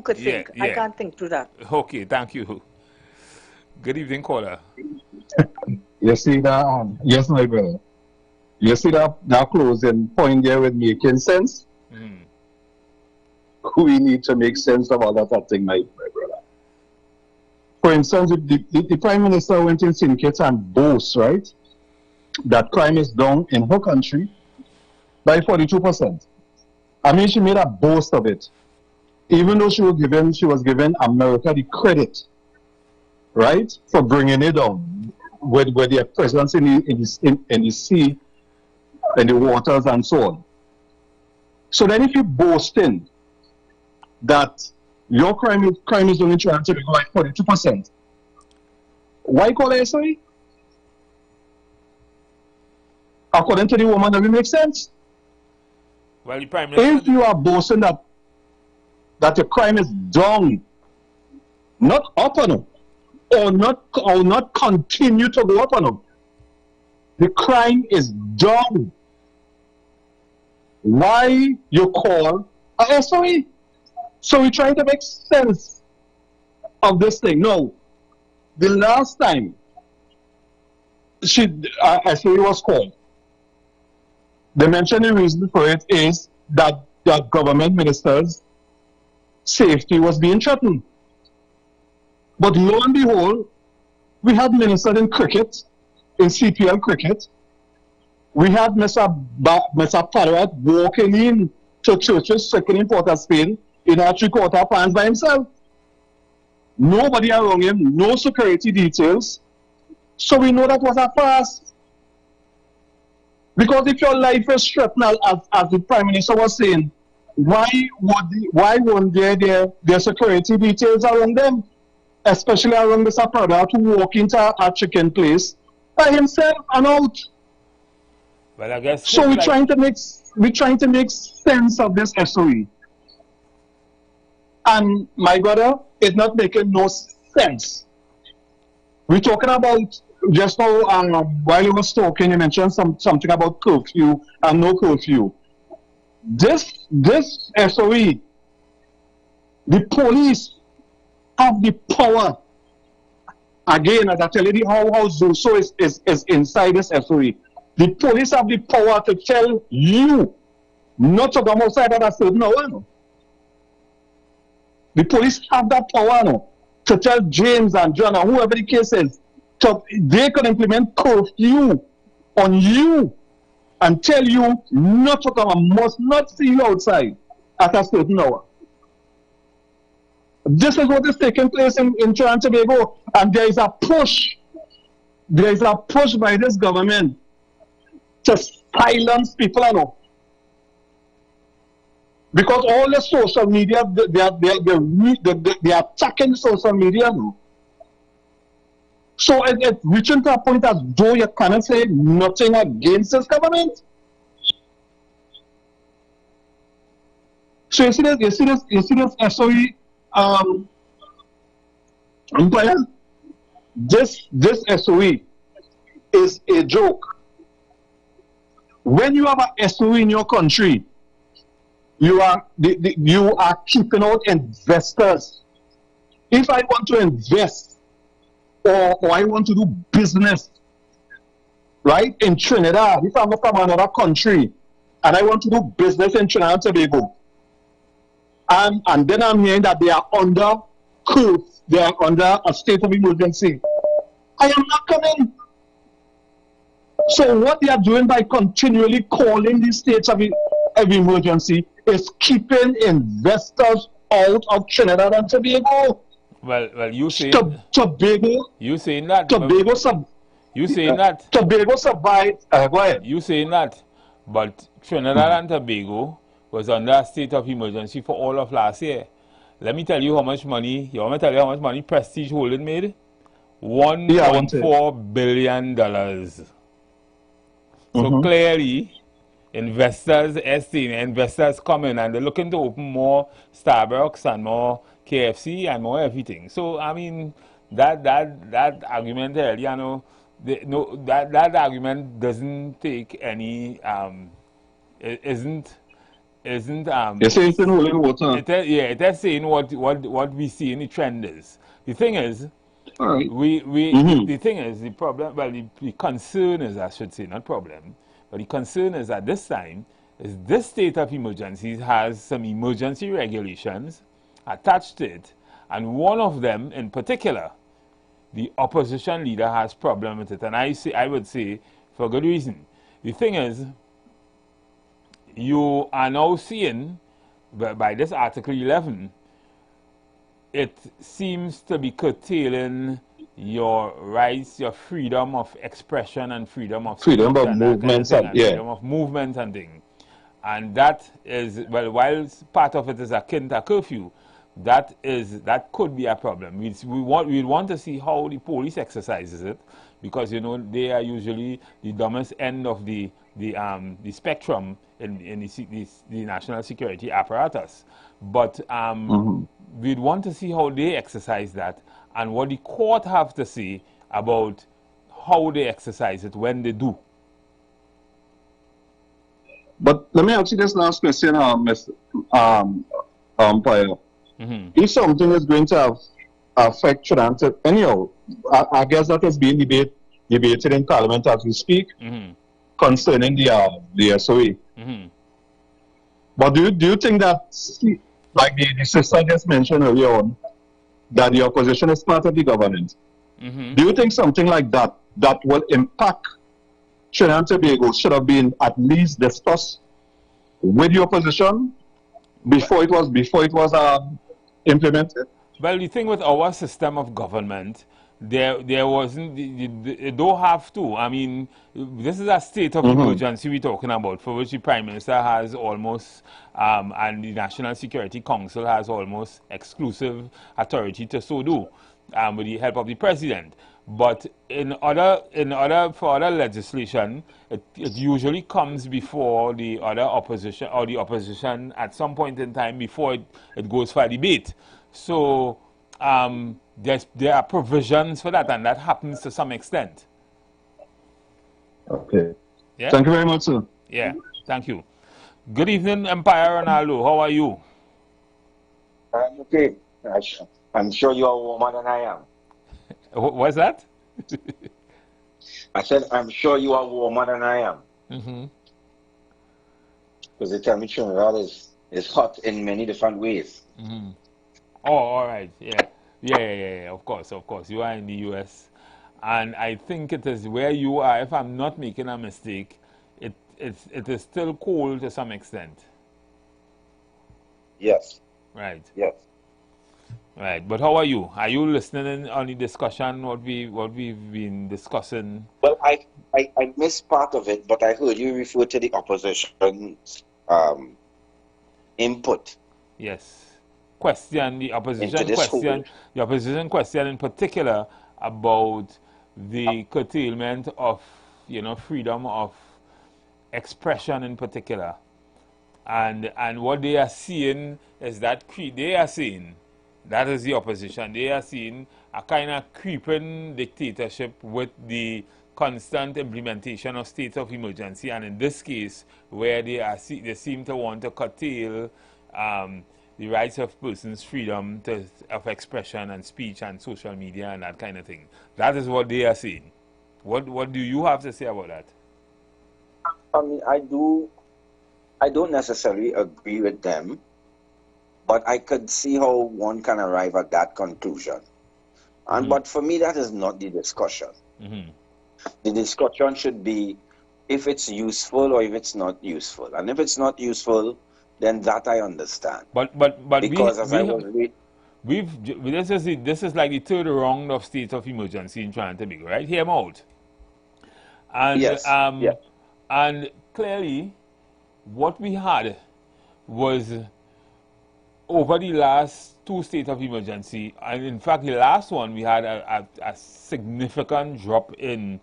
could think. I can't think through that. Okay, thank you. Good evening, caller. You see that? Yes, my brother. You see that closing point there with making sense? We need to make sense of all that thing, my brother. For instance, if the Prime Minister went in syndicates and boasts, right, that crime is down in her country by 42%. I mean, she made a boast of it. Even though she was given America the credit, right, for bringing it down with their presence in the sea, in the waters and so on. So then if you boasting that your crime is only trying to go like 42%, why call it SOE? According to the woman, that will make sense. Well, the Prime Minister, if you are boasting that the crime is down, not up on them, or not continue to go up on them, the crime is down. Why you call a SOE? So we're trying to make sense of this thing. No, the last time SOE was called, they mentioned the reason for it is that the government ministers' safety was being threatened. But lo and behold, we had ministers in cricket, in CPL cricket. We had Mr. Parrott walking in to churches, second in Port of Spain, in a three-quarter pants by himself. Nobody around him, no security details. So we know that was a farce. Because if your life is threatened, as the Prime Minister was saying, why won't there security details around them? Especially around Mr. Parrott, who walk into a chicken place by himself and out. Well, I guess so. We're trying to make sense of this SOE, and my brother, it's not making no sense. We're talking about just now. While you was talking, you mentioned something about curfew and no curfew. This SOE, the police have the power. Again, as I tell you, how Zulso is inside this SOE. The police have the power to tell you not to come outside at a certain hour. No? The police have that power to tell James and John or whoever the case is, they can implement curfew on you and tell you not to come and must not see you outside at a certain hour. This is what is taking place in Trinidad and Tobago, and there is a push by this government to silence people, because all the social media, they are attacking social media now. So it's reaching to a point as though you cannot say nothing against this government. So you see this SOE umpire. This SOE is a joke. When you have a SOE in your country, you are keeping out investors. If I want to invest or I want to do business, right, in Trinidad, if I'm from another country and I want to do business in Trinidad and Tobago, and then I'm hearing that they are under curfew, they are under a state of emergency, I am not coming. So what they are doing by continually calling these states of emergency is keeping investors out of Trinidad and Tobago. Well, you saying Tobago. You saying that. Tobago survived. Go ahead. You saying that, but Trinidad and Tobago was under a state of emergency for all of last year. Let me tell you how much money. You want me to tell you how much money Prestige Holding made? $1.4 billion. So clearly, investors come in and they're looking to open more Starbucks and more KFC and more everything. So I mean, that argument there, you know, that argument doesn't take any isn't it's saying holding water. It is saying what we see in the trend is. The thing is, all right. The thing is, the problem, well, the concern is, I should say, not problem, but the concern is at this time, is this state of emergency has some emergency regulations attached to it, and one of them in particular the opposition leader has problem with it, and I would say for good reason. The thing is, you are now seeing by this Article 11, it seems to be curtailing your rights, your freedom of expression and freedom of speech, freedom of and movement, kind of thing, yeah. freedom of movement and thing. And that is, well, while part of it is akin to curfew, that could be a problem. We want to see how the police exercises it, because you know they are usually the dumbest end of the spectrum in the national security apparatus. But we'd want to see how they exercise that and what the court have to say about how they exercise it when they do. But let me ask you this last question, Mr. Umpire. If something is going to affect Trinidad, anyhow, I guess that is being debated in Parliament as we speak, concerning the SOE. But do you think that, like the sister just mentioned earlier on, that the opposition is part of the government? Do you think something like that will impact Trinidad and Tobago should have been at least discussed with the opposition before it was implemented? Well, the thing with our system of government, there wasn't, it don't have to. I mean, this is a state of emergency we're talking about, for which the Prime Minister has almost, and the National Security Council has almost exclusive authority to so do, with the help of the President. But for other legislation, it usually comes before the other opposition, or the opposition at some point in time before it goes for debate. So there are provisions for that, and that happens to some extent. Okay. Yeah? Thank you very much, sir. Yeah, thank you. Good evening, Empire Ronaldo. How are you? I'm okay. I'm sure you are warmer than I am. What's that? I said, I'm sure you are warmer than I am. Because the temperature is hot in many different ways. Oh, all right. Yeah. Of course. You are in the U.S. And I think it is where you are, if I'm not making a mistake, it is still cold to some extent. Yes. Right. Yes. Right. But how are you? Are you listening on the discussion, what we've been discussing? Well, I missed part of it, but I heard you refer to the opposition's input. Yes. The opposition question in particular about the curtailment of, freedom of expression in particular. And what they are seeing is that that is the opposition. They are seeing a kind of creeping dictatorship with the constant implementation of states of emergency, and in this case, where they seem to want to curtail the rights of persons' freedom of expression and speech and social media and that kind of thing. That is what they are saying. What do you have to say about that? I mean, I don't necessarily agree with them, but I could see how one can arrive at that conclusion. And but for me, that is not the discussion. The discussion should be if it's useful or if it's not useful. And if it's not useful, then that I understand. But because this is like the third round of state of emergency in Trinidad and Tobago, right? Hear 'em out. And yes. And clearly, what we had was over the last two states of emergency, and in fact the last one, we had a significant drop in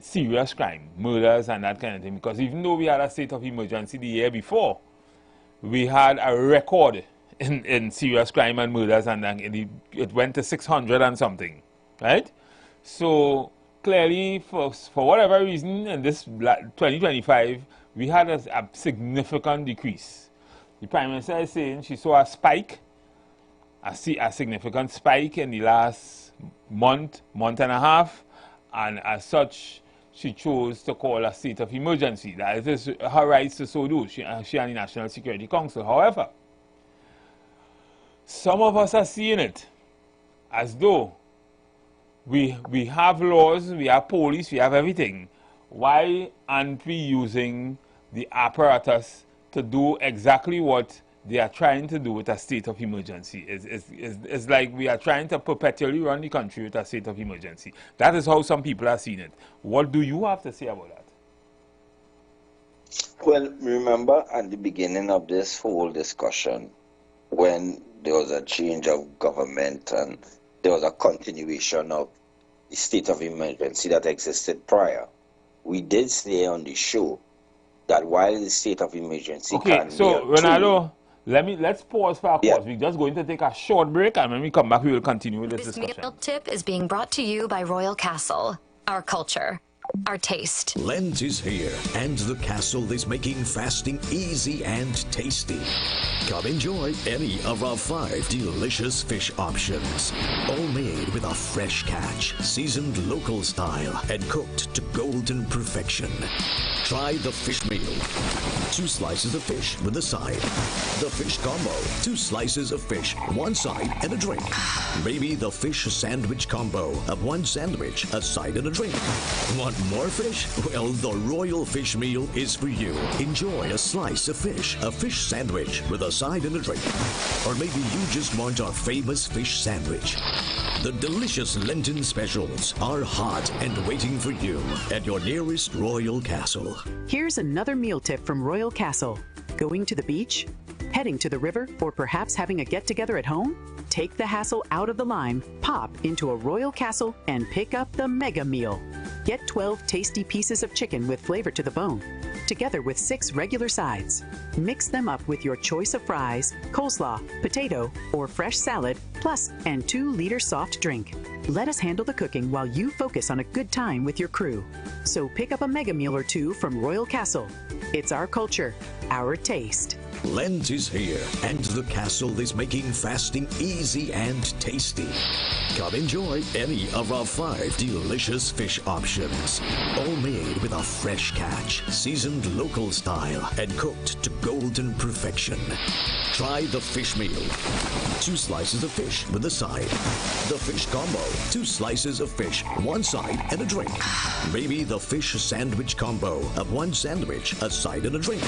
serious crime, murders and that kind of thing, because even though we had a state of emergency the year before, we had a record in serious crime and murders, and it went to 600 and something, right? So clearly, for whatever reason, in this 2025, we had a significant decrease. The Prime Minister is saying she saw a spike, a significant spike in the last month and a half, and as such, she chose to call a state of emergency. That is her rights to so do, she and the National Security Council. However, some of us are seeing it as though we have laws, we have police, we have everything. Why aren't we using the apparatus to do exactly what they are trying to do with a state of emergency? It's like we are trying to perpetually run the country with a state of emergency. That is how some people are seeing it. What do you have to say about that? Well, remember at the beginning of this whole discussion, when there was a change of government and there was a continuation of the state of emergency that existed prior, we did say on the show that while the state of emergency okay, so Ronaldo, let's pause for a pause. We're just going to take a short break, and when we come back, we will continue with this discussion. This meal tip is being brought to you by Royal Castle. Our culture, our taste. Lent is here, and the castle is making fasting easy and tasty. Come enjoy any of our 5 delicious fish options, all made with a fresh catch, seasoned local style, and cooked to golden perfection. Try the fish meal. 2 slices of fish with a side. The fish combo. 2 slices of fish, 1 side, and a drink. Maybe the fish sandwich combo of 1 sandwich, a side, and a drink. Want more fish? Well, the Royal Fish Meal is for you. Enjoy a slice of fish, a fish sandwich with a side and a drink. Or maybe you just want our famous fish sandwich. The delicious Lenten specials are hot and waiting for you at your nearest Royal Castle. Here's another meal tip from Royal Castle. Going to the beach? Heading to the river? Or perhaps having a get-together at home? Take the hassle out of the line, pop into a Royal Castle, and pick up the mega meal. Get 12 tasty pieces of chicken with flavor to the bone, together with 6 regular sides. Mix them up with your choice of fries, coleslaw, potato, or fresh salad, plus an 2-liter soft drink. Let us handle the cooking while you focus on a good time with your crew. So pick up a mega meal or 2 from Royal Castle. It's our culture, our taste. Lent is here, and the castle is making fasting easy and tasty. Come enjoy any of our 5 delicious fish options, all made with a fresh catch, seasoned local style, and cooked to golden perfection. Try the fish meal. 2 slices of fish with a side. The fish combo. 2 slices of fish, 1 side, and a drink. Maybe the fish sandwich combo of 1 sandwich, a side, and a drink.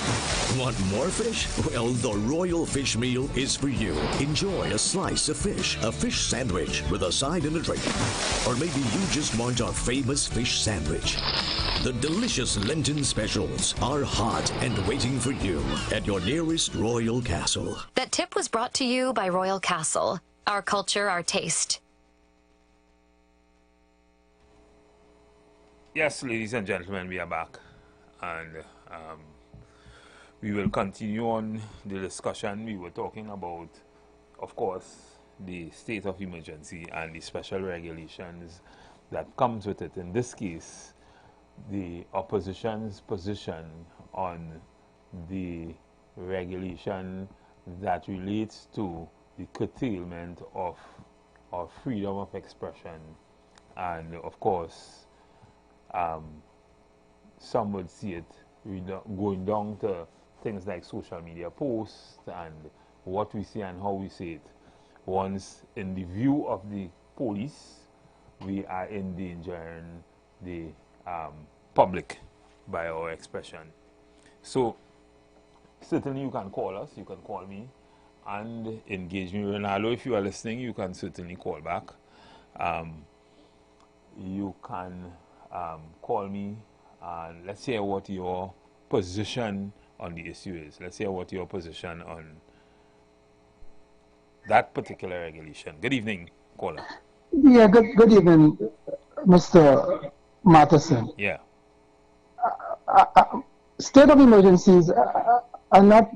Want more fish? Well, the Royal Fish Meal is for you. Enjoy a slice of fish, a fish sandwich with a side and a drink. Or maybe you just want our famous fish sandwich. The delicious Lenten specials are hot and waiting for you at your nearest Royal Castle. That tip was brought to you by Royal Castle. Our culture, our taste. Yes, ladies and gentlemen, we are back. And we will continue on the discussion. We were talking about, of course, the state of emergency and the special regulations that comes with it. In this case, the opposition's position on the regulation that relates to the curtailment of freedom of expression, and of course some would see it going down to things like social media posts and what we say and how we say it. Once in the view of the police, we are endangering the public by our expression. So certainly you can call us, you can call me and engage me. Ronaldo, if you are listening, you can certainly call back. You can call me and let's hear what your position on the issue is. Let's hear what your position on that particular regulation. Good evening, caller. Yeah, good evening, Mr. Matheson. Yeah. State of emergencies are not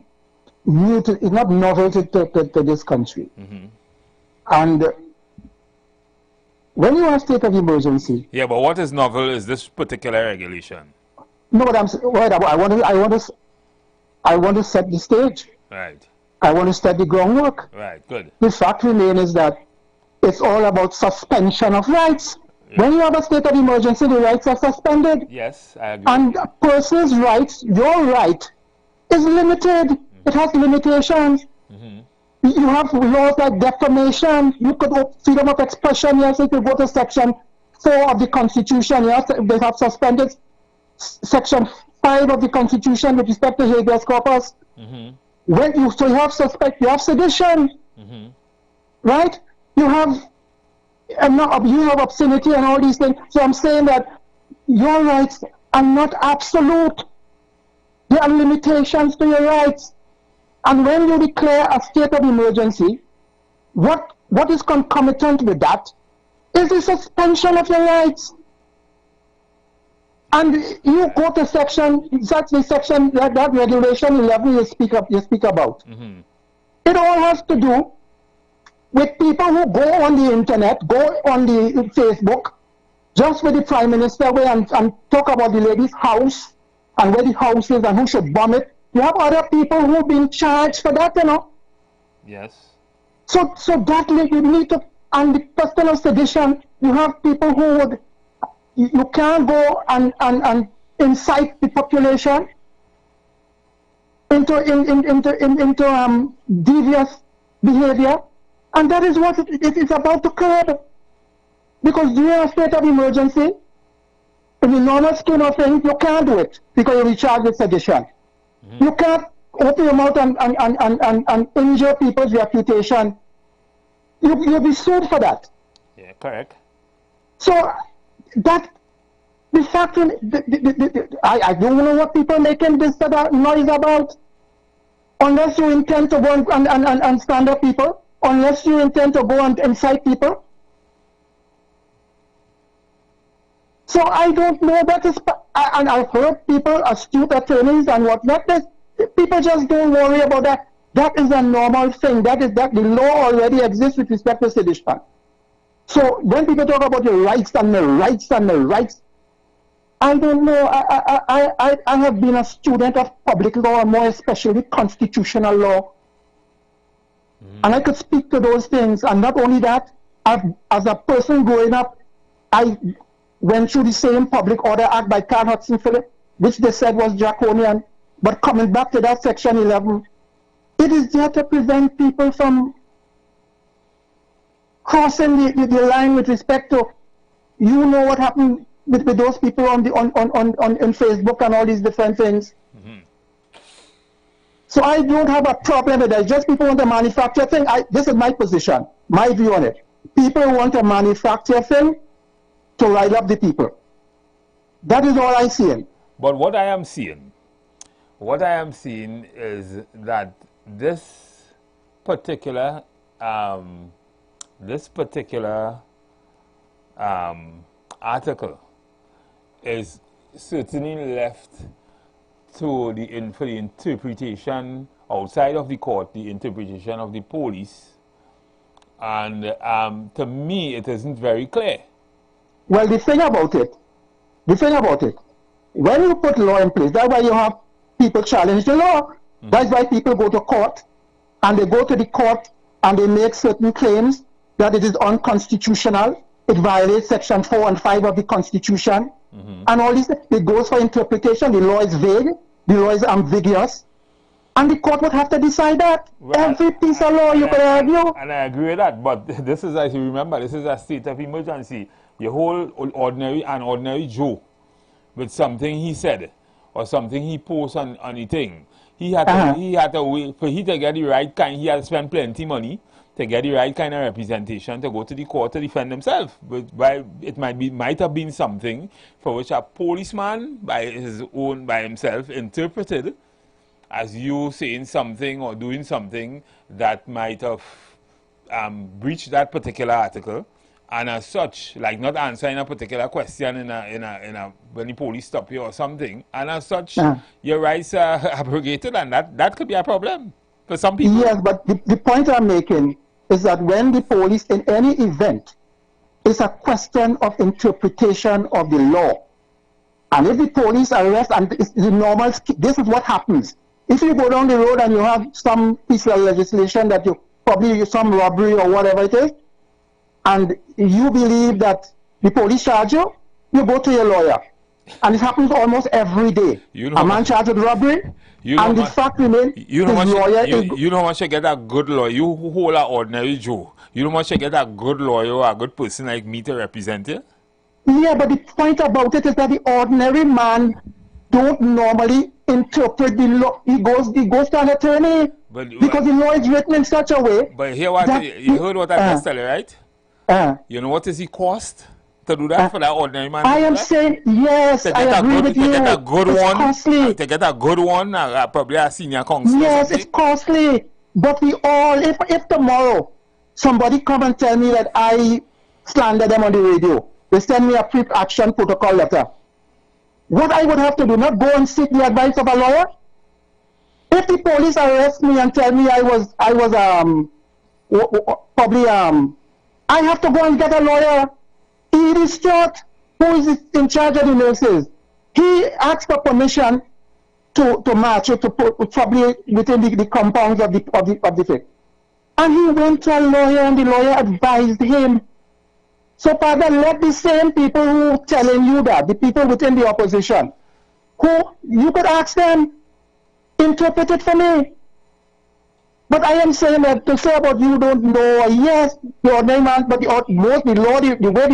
new to, it's not novel to this country. Mm-hmm. And when you have state of emergency. Yeah, but what is novel is this particular regulation. No, but I want to set the stage. Right. I want to set the groundwork. Right, good. The fact remains is that it's all about suspension of rights. Yeah. When you have a state of emergency, the rights are suspended. Yes, I agree. And a person's rights, your right, is limited. Mm-hmm. It has limitations. Mm-hmm. You have laws like defamation. You could freedom of expression. Yes, you could go to section 4 of the Constitution. Yes, they have suspended Section 5 of the Constitution with respect to habeas corpus. When you have sedition, right? You have obscenity and all these things. So I'm saying that your rights are not absolute. There are limitations to your rights. And when you declare a state of emergency, what is concomitant with that is the suspension of your rights. And you go to section, exactly section, that regulation 11 you speak about. It all has to do with people who go on the internet, go on the Facebook, just with the Prime Minister and talk about the lady's house and where the house is and who should bomb it. You have other people who've been charged for that, you know. Yes. So that you need to, and the question of sedition, you have people who would, you can't go and incite the population into devious behavior, and that is what it is about to curb. Because during a state of emergency, in the normal scheme of things, you can't do it because you'll be charged with sedition. You can't open your mouth and injure people's reputation. You'll be sued for that. Yeah, correct. So that the fact I don't know what people making this noise about. Unless you intend to go and stand up people, unless you intend to go and incite people. So I don't know that is, and I've heard people, astute attorneys and whatnot, people just don't worry about that. That is a normal thing. That the law already exists with respect to sedition. So when people talk about the rights and the rights and the rights, I don't know. I have been a student of public law, and more especially constitutional law. And I could speak to those things. And not only that, as a person growing up, I went through the same Public Order Act by Carl Hudson Phillip, which they said was draconian. But coming back to that Section 11, it is there to prevent people from crossing the line with respect to, you know what happened with those people on Facebook and all these different things. So I don't have a problem with that. Just people want to manufacture thing. This is my position, my view on it. People want to manufacture thing to rile up the people. That is all I see. But what I am seeing is that this particular article is certainly left to for the interpretation outside of the court, the interpretation of the police, and to me it isn't very clear. Well, the thing about it, when you put law in place, that's why you have people challenge the law. That's why people go to court, and they go to the court and they make certain claims that it is unconstitutional, it violates Section 4 and 5 of the Constitution, and all this. It goes for interpretation. The law is vague, the law is ambiguous, and the court would have to decide that. Well, every piece of law you could argue. And I agree with that, but this is, as you remember, this is a state of emergency. The whole ordinary Joe with something he said or something he posts on the thing, he had to wait for he to get the right kind. He had to spend plenty money to get the right kind of representation to go to the court to defend himself. But it might have been something for which a policeman by himself interpreted as you saying something or doing something that might have breached that particular article. And as such, like not answering a particular question when the police stop you or something, and as such, your rights are abrogated, and that could be a problem for some people. Yes, but the point I'm making is that when the police, in any event, it's a question of interpretation of the law. And if the police arrest, and it's the normal, this is what happens. If you go down the road and you have some piece of legislation that you probably some robbery or whatever it is, and you believe that the police charge you, you go to your lawyer. And it happens almost every day. A man charged with robbery, and the fact remains, you know how much you get a good lawyer, you who hold an ordinary Joe, you know how much you get a good lawyer or a good person like me to represent you? Yeah, but the point about it is that the ordinary man don't normally interpret the law. He goes to an attorney because the law is written in such a way. But hear what you heard what I just tell you, right? You know what is the cost to do that for that ordinary man? I am saying yes. I agree with you. To get a good it's one, costly. To get a good one, probably a senior counsel. Yes, it's costly. But we all, if tomorrow somebody come and tell me that I slander them on the radio, they send me a pre-action protocol letter. What I would have to do, not go and seek the advice of a lawyer. If the police arrest me and tell me I have to go and get a lawyer. Edie Stewart, who is in charge of the nurses, he asked for permission to march or to probably within the compounds of the thing. And he went to a lawyer and the lawyer advised him. So, Father, let the same people who telling you that, the people within the opposition, who you could ask them, interpret it for me. But I am saying that to say about you don't know, yes, the ordinary man, but the way the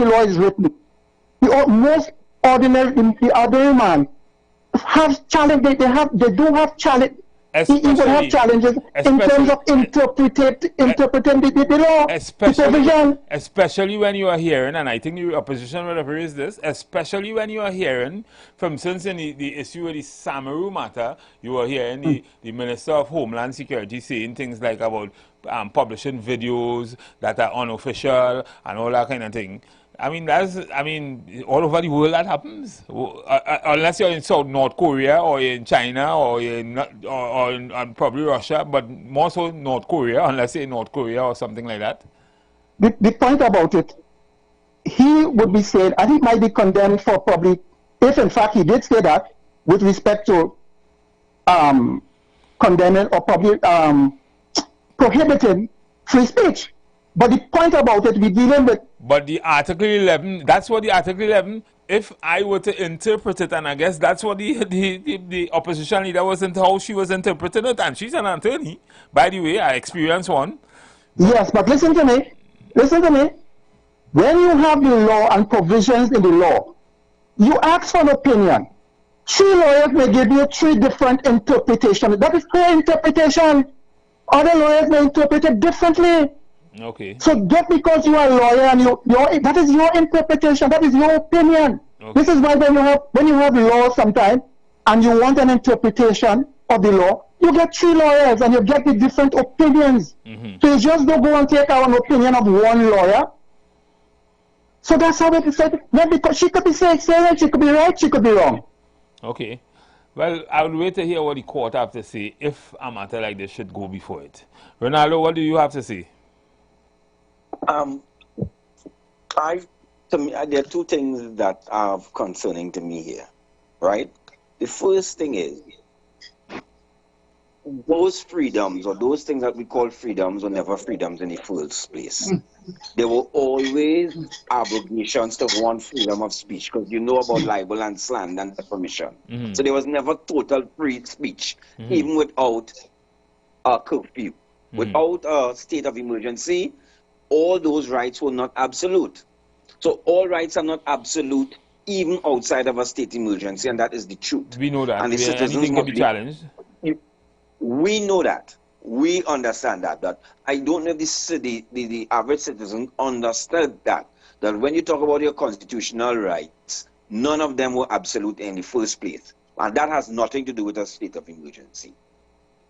law is written, the most ordinary, the ordinary man have challenge. They do have challenge. He will have challenges in terms of interpreting the law, the provision. Especially when you are hearing, and I think the opposition will raise this, especially when you are hearing, from since in the issue of the Samaru matter, you are hearing the Minister of Homeland Security saying things like about publishing videos that are unofficial and all that kind of thing. I mean, all over the world that happens. Unless you're in North Korea or in China or in probably Russia, but more so North Korea, unless you're in North Korea or something like that. The point about it, he would be saying, and he might be condemned for probably, if in fact he did say that, with respect to condemning or probably prohibiting free speech. But the point about it, we're dealing with... But the Article 11, that's what the Article 11, if I were to interpret it, and I guess that's what the opposition leader how she was interpreting it, and she's an attorney. By the way, I experienced one. Yes, but listen to me. Listen to me. When you have the law and provisions in the law, you ask for an opinion. 3 lawyers may give you 3 different interpretations. That is her interpretation. Other lawyers may interpret it differently. Okay. So just because you are a lawyer and that is your interpretation, that is your opinion. Okay. This is why when you have law sometimes and you want an interpretation of the law, you get 3 lawyers and you get the different opinions. So you just don't go and take an opinion of one lawyer. So that's how it is said. Not because she could be saying she could be right, she could be wrong. Okay. Well, I would wait to hear what the court have to say if a matter like this should go before it. Ronaldo, what do you have to say? To me, there are 2 things that are concerning to me here, right? The first thing is, those freedoms or those things that we call freedoms were never freedoms in the first place. There were always obligations to one freedom of speech, because you know about libel and slander and defamation. So there was never total free speech, even without a curfew, without a state of emergency. All those rights were not absolute. So all rights are not absolute even outside of a state emergency, and that is the truth. We know that. And the citizens can be challenged. We know that. We understand that. But I don't know if the average citizen understood that when you talk about your constitutional rights, none of them were absolute in the first place. And that has nothing to do with a state of emergency.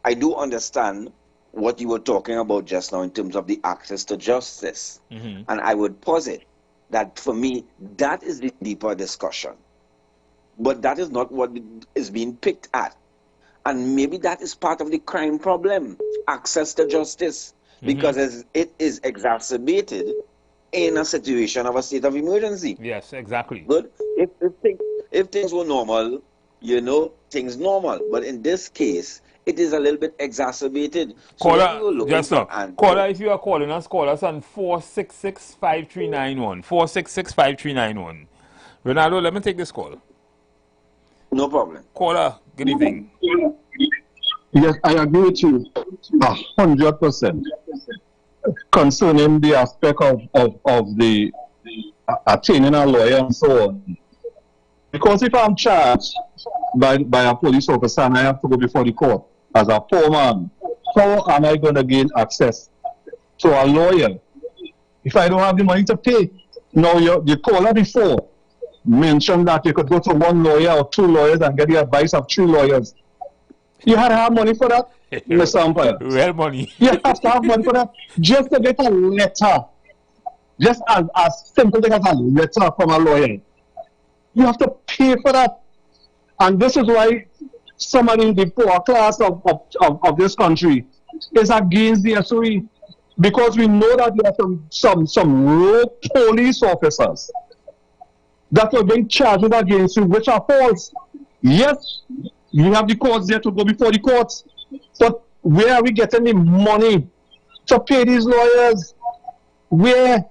I do understand what you were talking about just now in terms of the access to justice. And I would posit that for me, that is the deeper discussion. But that is not what is being picked at. And maybe that is part of the crime problem, access to justice, because it is exacerbated in a situation of a state of emergency. Yes, exactly. But if things were normal, you know, things normal. But in this case, it is a little bit exacerbated. Caller, just now. Caller, if you are calling us, call us on 466-5391. 466-5391. Ronaldo, let me take this call. No problem. Caller, good evening. Yes, I agree with you 100% concerning the aspect of the attaining a lawyer and so on. Because if I'm charged by a police officer and I have to go before the court as a poor man, how am I going to gain access to a lawyer if I don't have the money to pay? Now, the caller before mentioned that you could go to one lawyer or two lawyers and get the advice of three lawyers. You had to have money for that, Mr. Umpire. Real money. You have to have money for that. Just to get a letter, just as simple thing as a letter from a lawyer. You have to pay for that. And this is why somebody in the poor class of this country is against the SOE. Because we know that there are some rogue police officers that are being charged against you, which are false. Yes, you have the courts there to go before the courts. But where are we getting the money to pay these lawyers? Where?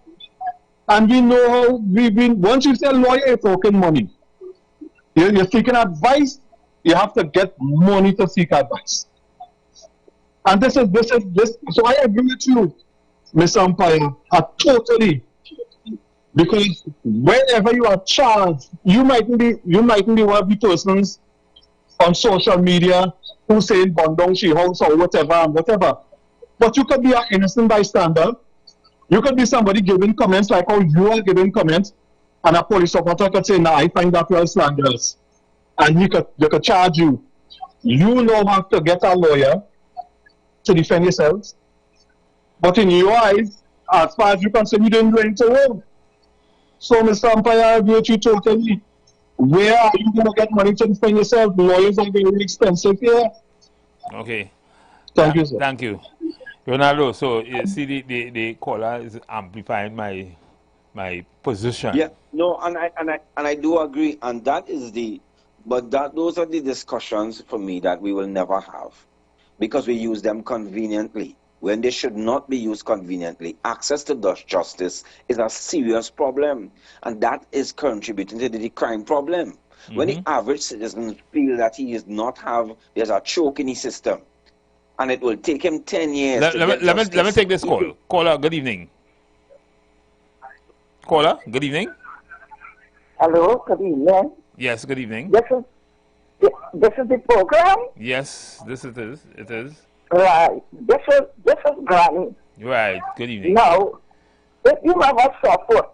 And we know how we've been, once you say lawyer, you're talking money. You're seeking advice, you have to get money to seek advice. And this. So I agree with you, Mr. Umpire, totally. Because whenever you are charged, you mightn't be one of the persons on social media who say Bondong She House or whatever. But you could be an innocent bystander. You could be somebody giving comments like how you are giving comments, and a police officer could say, "No, I find that well slanderous," and they could charge you. You now have to get a lawyer to defend yourselves. But in your eyes, as far as you can say, you didn't do anything wrong. So, Mr. Umpire, I agree with you totally. Where are you going to get money to defend yourself? Lawyers are very expensive here. Okay. Thank you, sir. Thank you. Ronaldo, so you see the caller is amplifying my position. Yeah, no, and I do agree, and that is those are the discussions for me that we will never have, because we use them conveniently when they should not be used conveniently. Access to justice is a serious problem, and that is contributing to the crime problem. When the average citizen feels that there's a choke in his system, and it will take him 10 years let me take this call. Caller, good evening. Caller, good evening. Hello, good evening. Yes, good evening. This is the program? Yes, it is. Right. This is Granny. Right, good evening. Now, if you have a sore foot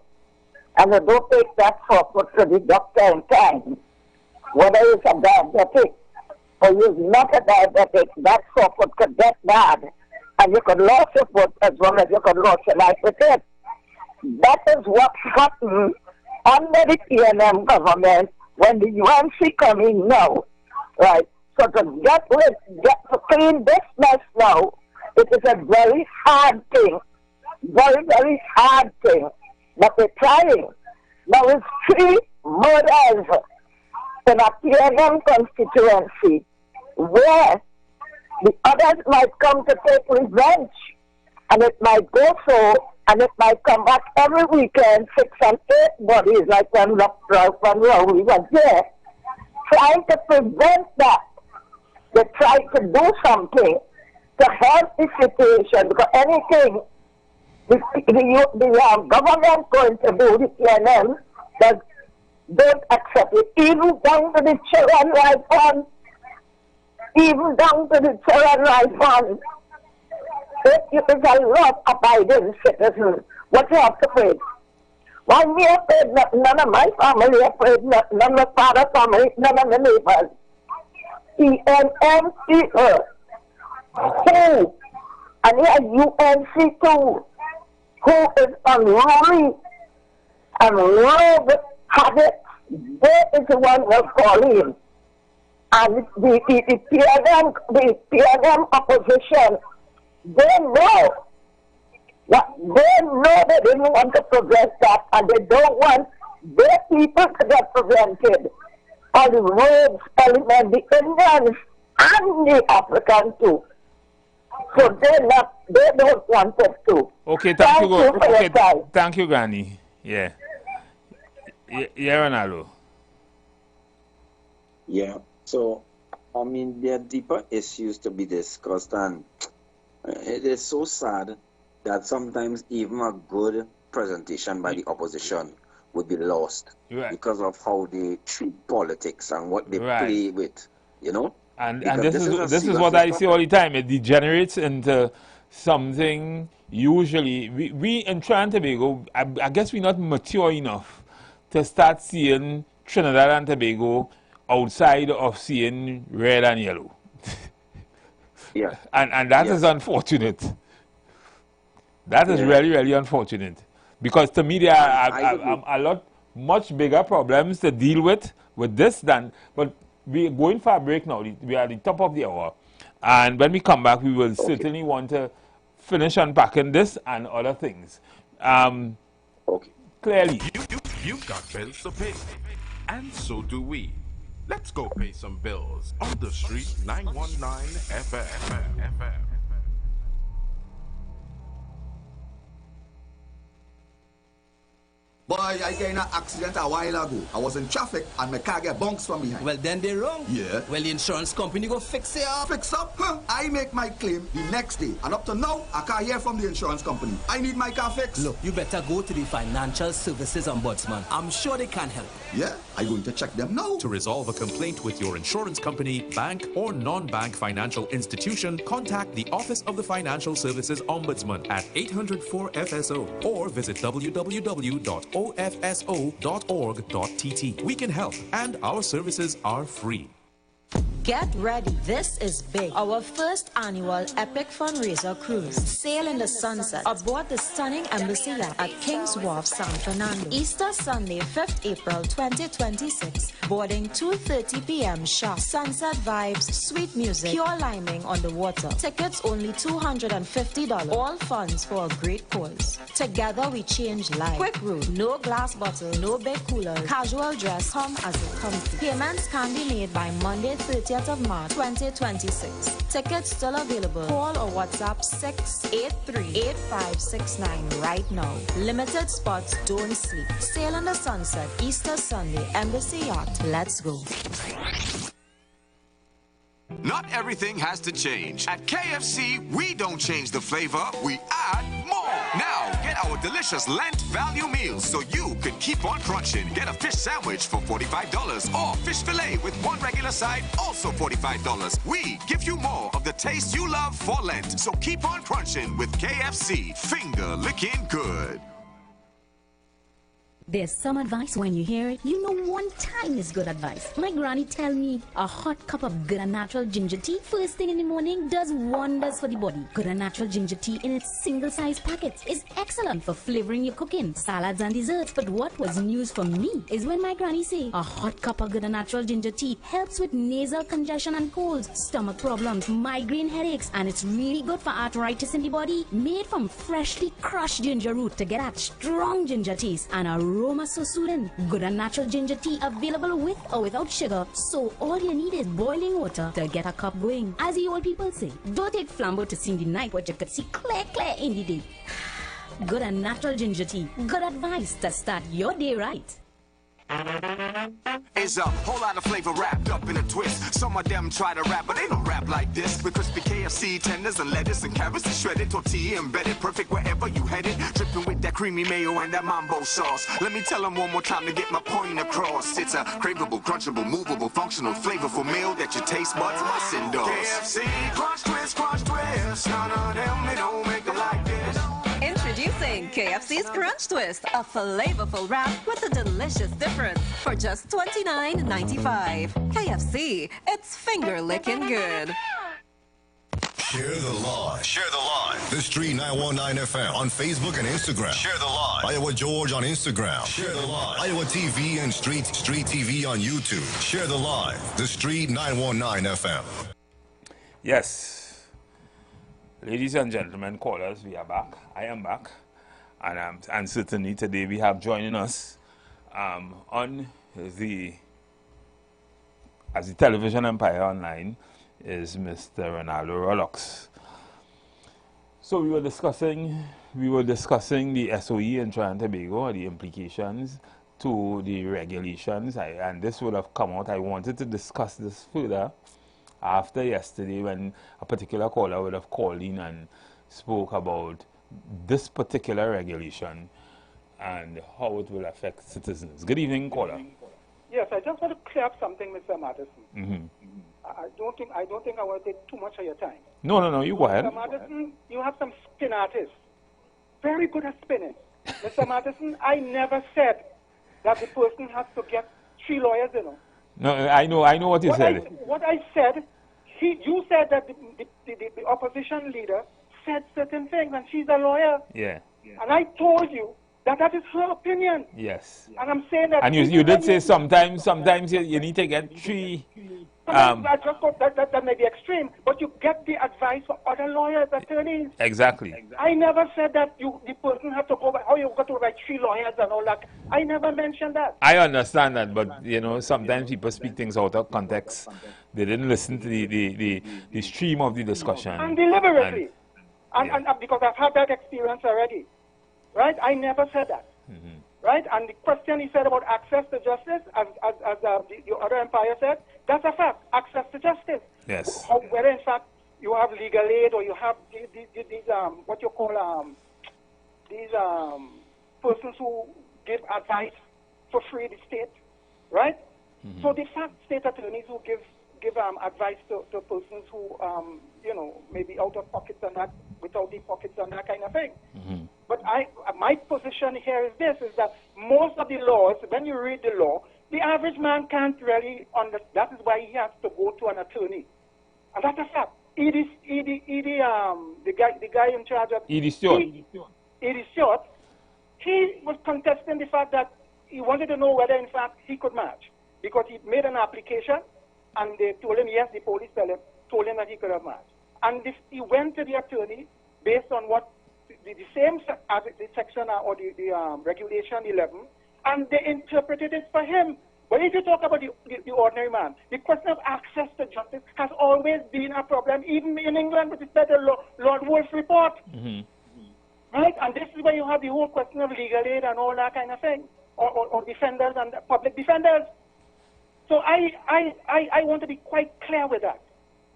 and you don't take that sore foot to the doctor in time, whether it's a diabetic or you're not a diabetic, that sore foot could get bad, and you could lose your foot as well as you could lose your life with it. That is what happened under the PNM government when the UNC come in now, right? So to clean this mess now, it is a very hard thing, very, very hard thing, but they're trying. Now it's 3 murders in a PNM constituency where the others might come to take revenge, and it might go so, and it might come back every weekend, 6 and 8 bodies, like when we were there, trying to prevent that. They try to do something to help the situation, because anything the government going to do, the PNM, that don't accept it, even down to the children right fund. Even down to the children right fund. It is a lot abiding citizens. What you have to pay? Why me afraid? None of my family afraid. None of my father's family. None of the neighbors. PNM people who, and here UNC too, who is unruly and rogue habits, they is the one who call in. And the PNM opposition, they know they didn't want to progress that, and they don't want their people to get prevented. All the rogues element, the Indians and the Africans too. So they don't want us to. Okay, thank you. Okay, thank you, Granny. Yeah, Ronaldo. Yeah. So, I mean, there are deeper issues to be discussed, and it is so sad that sometimes even a good presentation by the opposition would be lost because of how they treat politics and what they play with, you know. And because this is what I see all the time. It degenerates into something. Usually, we in Trinidad and Tobago, I guess we're not mature enough to start seeing Trinidad and Tobago outside of seeing red and yellow. Yeah. And that is unfortunate. That is really, really unfortunate. Because to me, there are much bigger problems to deal with this than. But we're going for a break now. We are at the top of the hour. And when we come back, we will certainly want to finish unpacking this and other things. Clearly. You've got bills to pay. And so do we. Let's go pay some bills on the street 919 FM. Boy, I got in an accident a while ago. I was in traffic and my car get bounced from behind. Well, then they're wrong. Yeah. Well, the insurance company go fix it up. Fix up? Huh? I make my claim the next day. And up to now, I can't hear from the insurance company. I need my car fixed. Look, you better go to the Financial Services Ombudsman. I'm sure they can help. Yeah, I'm going to check them now. To resolve a complaint with your insurance company, bank, or non-bank financial institution, contact the Office of the Financial Services Ombudsman at 800-4FSO or visit www.ofso.org.tt. We can help, and our services are free. Get ready. This is big. Our first annual epic fundraiser cruise. Sail in the sunset aboard the stunning Embassy yacht at King's Wharf, San Fernando. Easter Sunday, 5th April 2026. Boarding 2:30 p.m. sharp. Sunset vibes, sweet music, pure liming on the water. Tickets only $250. All funds for a great cause. Together we change lives. Quick route, no glass bottle, no big cooler. Casual dress, come as it comes. Payments can be made by Monday, 30th of March 2026. Tickets still available. Call or WhatsApp 683-8569 right now. Limited spots, don't sleep. Sail in the sunset, Easter Sunday, Embassy Yacht. Let's go. Not everything has to change. At KFC, we don't change the flavor, we add more. Now, get our delicious Lent value meals so you can keep on crunching. Get a fish sandwich for $45 or fish fillet with one regular side, also $45. We give you more of the taste you love for Lent. So keep on crunching with KFC. Finger licking good. There's some advice when you hear it. You know one time is good advice. My granny tell me a hot cup of good and natural ginger tea first thing in the morning does wonders for the body. Good and natural ginger tea in its single-sized packets is excellent for flavoring your cooking, salads and desserts. But what was news for me is when my granny say a hot cup of good and natural ginger tea helps with nasal congestion and colds, stomach problems, migraine headaches, and it's really good for arthritis in the body. Made from freshly crushed ginger root to get that strong ginger taste and aroma so soothing. Good and natural ginger tea available with or without sugar, so all you need is boiling water to get a cup going. As the old people say, don't take flambeau to see the night, but you could see clear in the day. Good and natural ginger tea. Good advice to start your day right. It's a whole lot of flavor wrapped up in a twist. Some of them try to rap, but they don't rap like this. With crispy KFC tenders and lettuce and carrots and shredded tortilla embedded, perfect wherever you headed. Dripping with that creamy mayo and that mambo sauce. Let me tell them one more time to get my point across. It's a craveable, crunchable, movable, functional, flavorful meal that your taste buds must endorse. KFC, crunch twist, crunch twist. None of them, they don't make it like this. Introducing KFC's Crunch Twist, a flavorful wrap with a delicious difference for just $29.95. KFC, it's finger licking good. Share the live. Share the live. The Street 919 FM on Facebook and Instagram. Share the live. Iowa George on Instagram. Share the live. Iowa TV and Street TV on YouTube. Share the live. The Street 919 FM. Yes. Ladies and gentlemen, callers, we are back. I am back. And certainly today we have joining us on the television empire online is Mr. Ronaldo Rollocks. So we were discussing the SOE in Trinidad and Tobago, the implications to the regulations, and this would have come out. I wanted to discuss this further after yesterday when a particular caller would have called in and spoke about this particular regulation and how it will affect citizens. Good evening, caller. Yes, I just want to clear up something, Mr. Madison. Mm-hmm. I don't think I want to take too much of your time. No, you go ahead. Mr. Madison, you have some spin artists. Very good at spinning. Mr. Madison, I never said that the person has to get 3 lawyers, you know. No, I know what you said. What I said, you said that the opposition leader said certain things, and she's a lawyer. Yeah. And I told you that is her opinion. Yes. And I'm saying that. And you did say sometimes you need to get 3. I just thought that may be extreme, but you get the advice from other lawyers, attorneys. Exactly. I never said that the person have to go by, how you got to write 3 lawyers and all that. I never mentioned that. I understand that, but you know, sometimes people speak things out of context. They didn't listen to the stream of the discussion. And deliberately. And because I've had that experience already. Right? I never said that. Mm-hmm. Right? And the question he said about access to justice, as the other empire said, that's a fact. Access to justice. Yes. Whether in fact you have legal aid or you have these what you call these persons who give advice for free to the state, right? Mm-hmm. So the fact state attorneys who give advice to persons who you know, maybe out of pockets and that, without the pockets and that kind of thing. Mm-hmm. But my position here is this, is that most of the laws, when you read the law, the average man can't really understand. That is why he has to go to an attorney. And that's a fact. The guy in charge of... Edie Stewart. Edie Stewart, he was contesting the fact that he wanted to know whether, in fact, he could march. Because he made an application, and they told him, yes, the police told him that he could have marched. And he went to the attorney based on what the same as the section or the regulation 11, and they interpreted it for him. But if you talk about the ordinary man, the question of access to justice has always been a problem, even in England, with the Lord Wolf report. Mm-hmm. Right? And this is where you have the whole question of legal aid and all that kind of thing, or defenders and public defenders. So I want to be quite clear with that.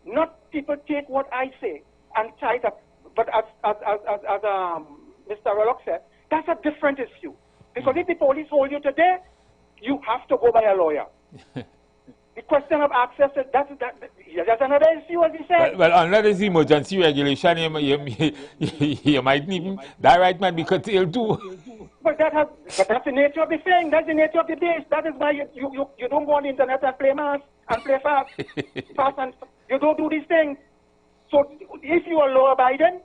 Not people take what I say and try to, but as Mr. Rollock said, that's a different issue. Because if the police hold you today, you have to go by a lawyer. The question of access, that's another issue, as he said. Well, under this emergency regulation, you might even, that right might be curtailed too. But that's the nature of the thing. That's the nature of the beast. That is why you don't go on the internet and play mass and play fast. And you don't do these things. So if you are law-abiding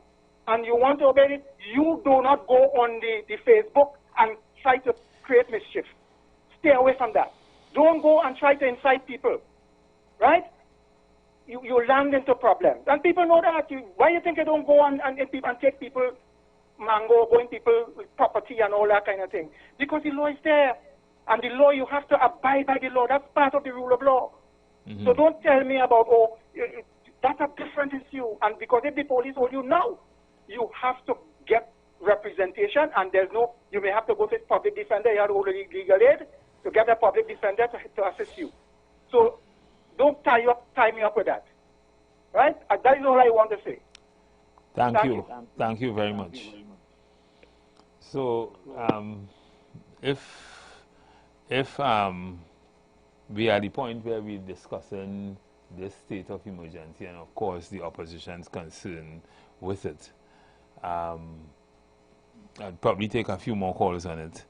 and you want to obey it, you do not go on the Facebook and try to create mischief. Stay away from that. Don't go and try to incite people. Right? You land into problems. And people know that. Why you think you don't go and take people mango, going people with property and all that kind of thing? Because the law is there. And the law, you have to abide by the law. That's part of the rule of law. Mm-hmm. So don't tell me about, that's a different issue. And because if the police hold you now, you have to get representation, and you may have to go to a public defender, you have to go to legal aid to get a public defender to assist you. So don't tie me up with that. Right? That is all I want to say. Thank you. Thank you very much. So, if we are at the point where we're discussing this state of emergency, and of course the opposition's concern with it, I'd probably take a few more calls on it.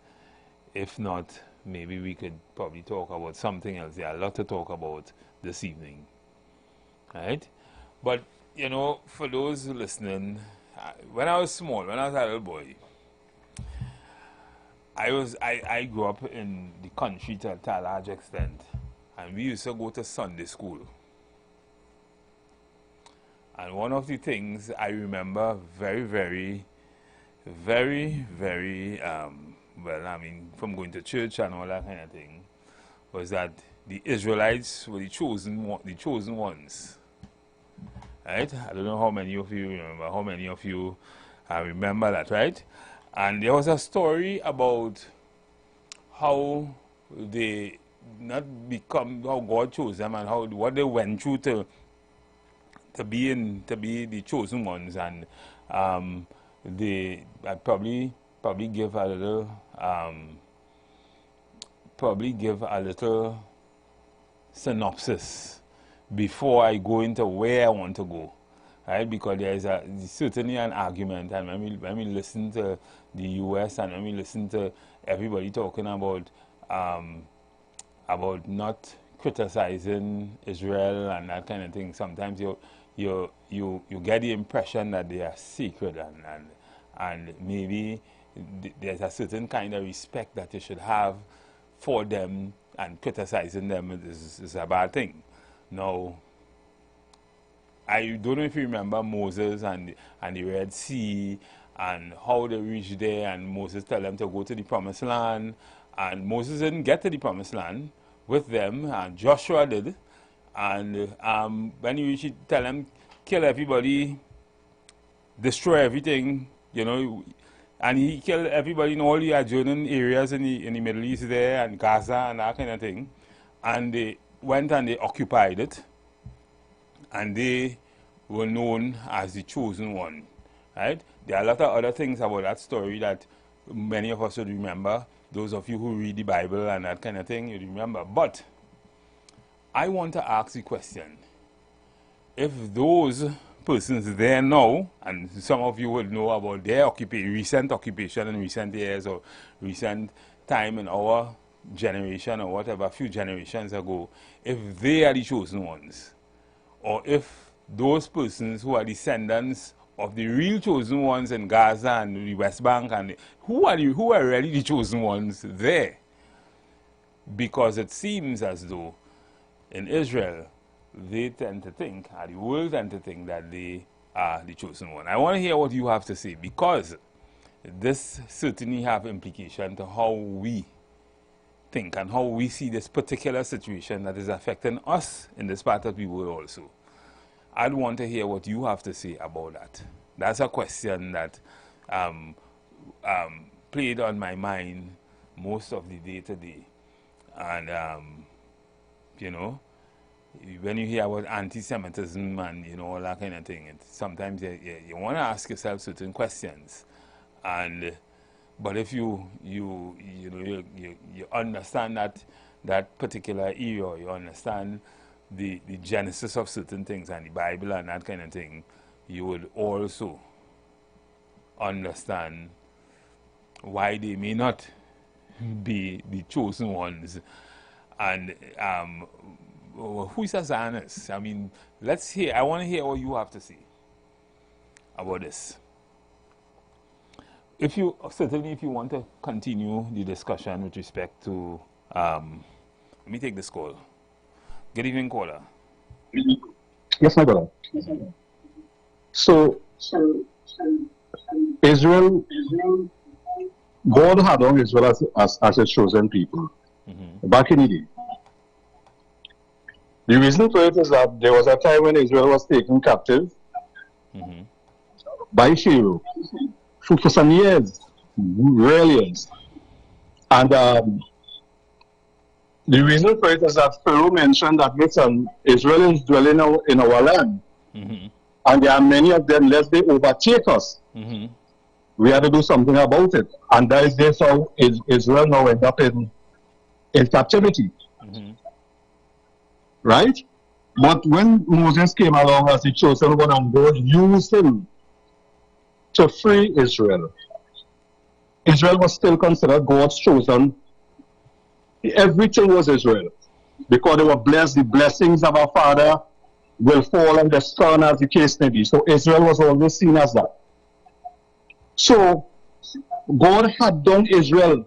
If not, maybe we could probably talk about something else. There are a lot to talk about this evening. Right? But, you know, for those listening, when I was small, when I was a little boy, I grew up in the country to a large extent, and we used to go to Sunday school. And one of the things I remember very, very, very, very, well, I mean, from going to church and all that kind of thing, was that the Israelites were the chosen ones. Right? I don't know how many of you remember, how many of you remember that, right? And there was a story about how they not become, how God chose them, and how what they went through to be the chosen ones, and they probably probably give a little synopsis before I go into where I want to go, right? Because there's certainly an argument, and when we listen to the U.S. and when we listen to everybody talking about not criticizing Israel and that kind of thing, sometimes you get the impression that they are secret, and maybe there's a certain kind of respect that you should have for them, and criticizing them is a bad thing. Now, I don't know if you remember Moses and the Red Sea and how they reached there, and Moses tell them to go to the Promised Land, and Moses didn't get to the Promised Land with them, and Joshua did. And when you reach, tell them, kill everybody, destroy everything, you know, and he killed everybody in all the adjoining areas in the Middle East there, and Gaza and that kind of thing. And they went and they occupied it, and they were known as the chosen one, right? There are a lot of other things about that story that many of us would remember. Those of you who read the Bible and that kind of thing, you remember. But I want to ask the question, if those persons there now, and some of you will know about their recent occupation in recent years or recent time in our generation or whatever, few generations ago, if they are the chosen ones, or if those persons who are descendants of the real chosen ones in Gaza and the West Bank, and who are really the chosen ones there? Because it seems as though in Israel, they tend to think, or the world tend to think, that they are the chosen one. I want to hear what you have to say, because this certainly have implication to how we think and how we see this particular situation that is affecting us in this part of the world also. I'd want to hear what you have to say about that. That's a question that played on my mind most of the day today. And, you know, when you hear about anti-Semitism and, you know, all that kind of thing, sometimes you want to ask yourself certain questions. But if you understand that particular era, you understand the genesis of certain things and the Bible and that kind of thing, you would also understand why they may not be the chosen ones. And who is a Zionist? I mean, let's hear. I want to hear what you have to say about this. Certainly, if you want to continue the discussion with respect to, let me take this call. Good evening, caller. Yes, my brother. So, Israel, God had on Israel as a chosen people back in the day. The reason for it is that there was a time when Israel was taken captive by Pharaoh for some years, real years. And the reason for it is that Pharaoh mentioned that, listen, Israel is dwelling in our land, and there are many of them, lest they overtake us. We have to do something about it. And that is this how Israel now end up in captivity. Right? But when Moses came along as the chosen one, and God used him to free Israel, Israel was still considered God's chosen. Everything was Israel, because they were blessed. The blessings of our Father will fall on the Son, as the case may be. So Israel was always seen as that. So God had done Israel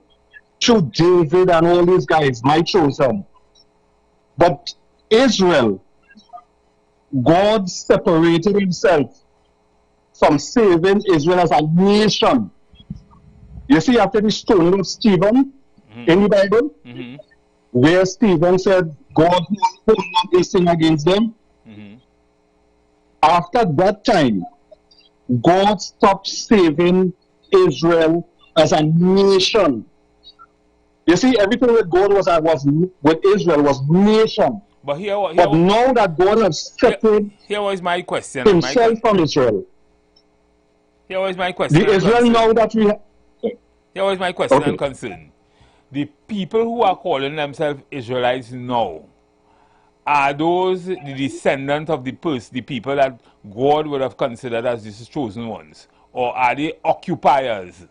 through David and all these guys, my chosen. But Israel, God separated himself from saving Israel as a nation. You see, after the stoning of Stephen in the Bible, where Stephen said, God will not be sin against them. After that time, God stopped saving Israel as a nation. You see, everything with God was with Israel was nation. But now that God has separated here was my question. Himself from Israel. Here was my question. The Israel now that we have, Here was my question Okay. and concern. The people who are calling themselves Israelites now, are those the descendants of the people that God would have considered as his chosen ones? Or are they occupiers?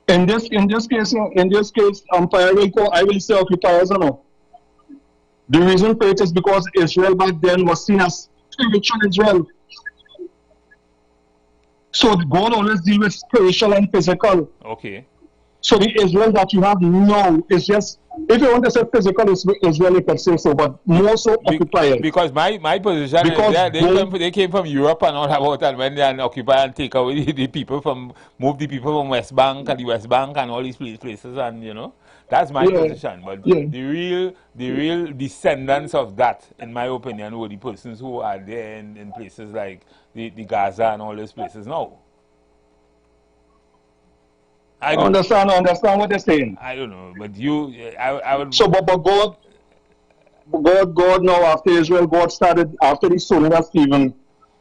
In this case, I will say occupiers or no. The reason for it is because Israel back then was seen as spiritual Israel. So God always deals with spiritual and physical. Okay. So the Israel that you have now is just, if you want to say physical Israel, you can say so, but more so occupiers. Because my position because is they came from Europe and all about, and when they occupy and take away the people move the people from West Bank and the West Bank and all these places, and you know, that's my position. But the real descendants of that, in my opinion, were the persons who are there in places like the Gaza and all those places now. I understand what they're saying. I don't know, but I would. So, but God now, after Israel, after the stoning of Stephen,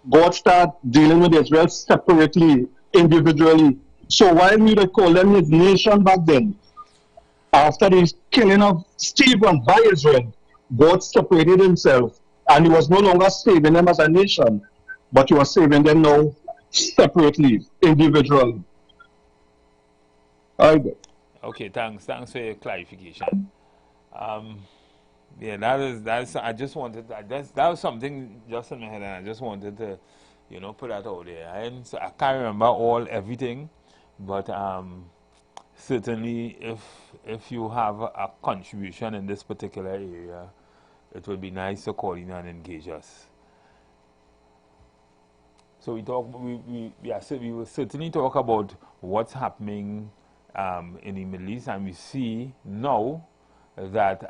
God started dealing with Israel separately, individually. So while we would call them his nation back then, after the killing of Stephen by Israel, God separated himself, and he was no longer saving them as a nation, but he was saving them now separately, individually. Okay, thanks for your clarification. Yeah, that's I just wanted that was something just in my head, and I just wanted to, you know, put that out there. I can't remember everything, but certainly if you have a contribution in this particular area, it would be nice to call in and engage us. So we will certainly talk about what's happening in the Middle East, and we see now that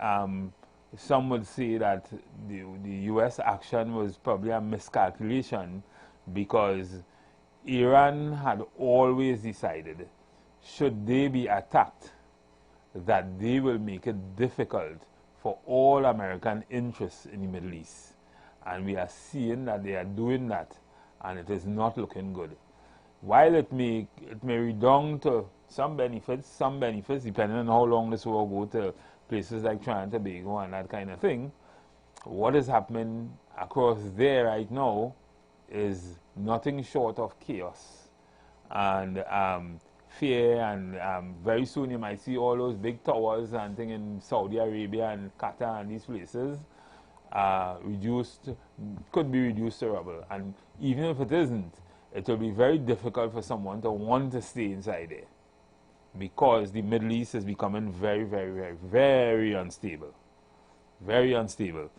some would say that the U.S. action was probably a miscalculation, because Iran had always decided, should they be attacked, that they will make it difficult for all American interests in the Middle East. And we are seeing that they are doing that, and it is not looking good. While it may redound to some benefits, depending on how long this will go to places like Trinidad and Tobago and that kind of thing, what is happening across there right now is nothing short of chaos and fear, and very soon you might see all those big towers and things in Saudi Arabia and Qatar and these places could be reduced to rubble. And even if it isn't, it will be very difficult for someone to want to stay inside there, because the Middle East is becoming very, very, very, very unstable. Very unstable.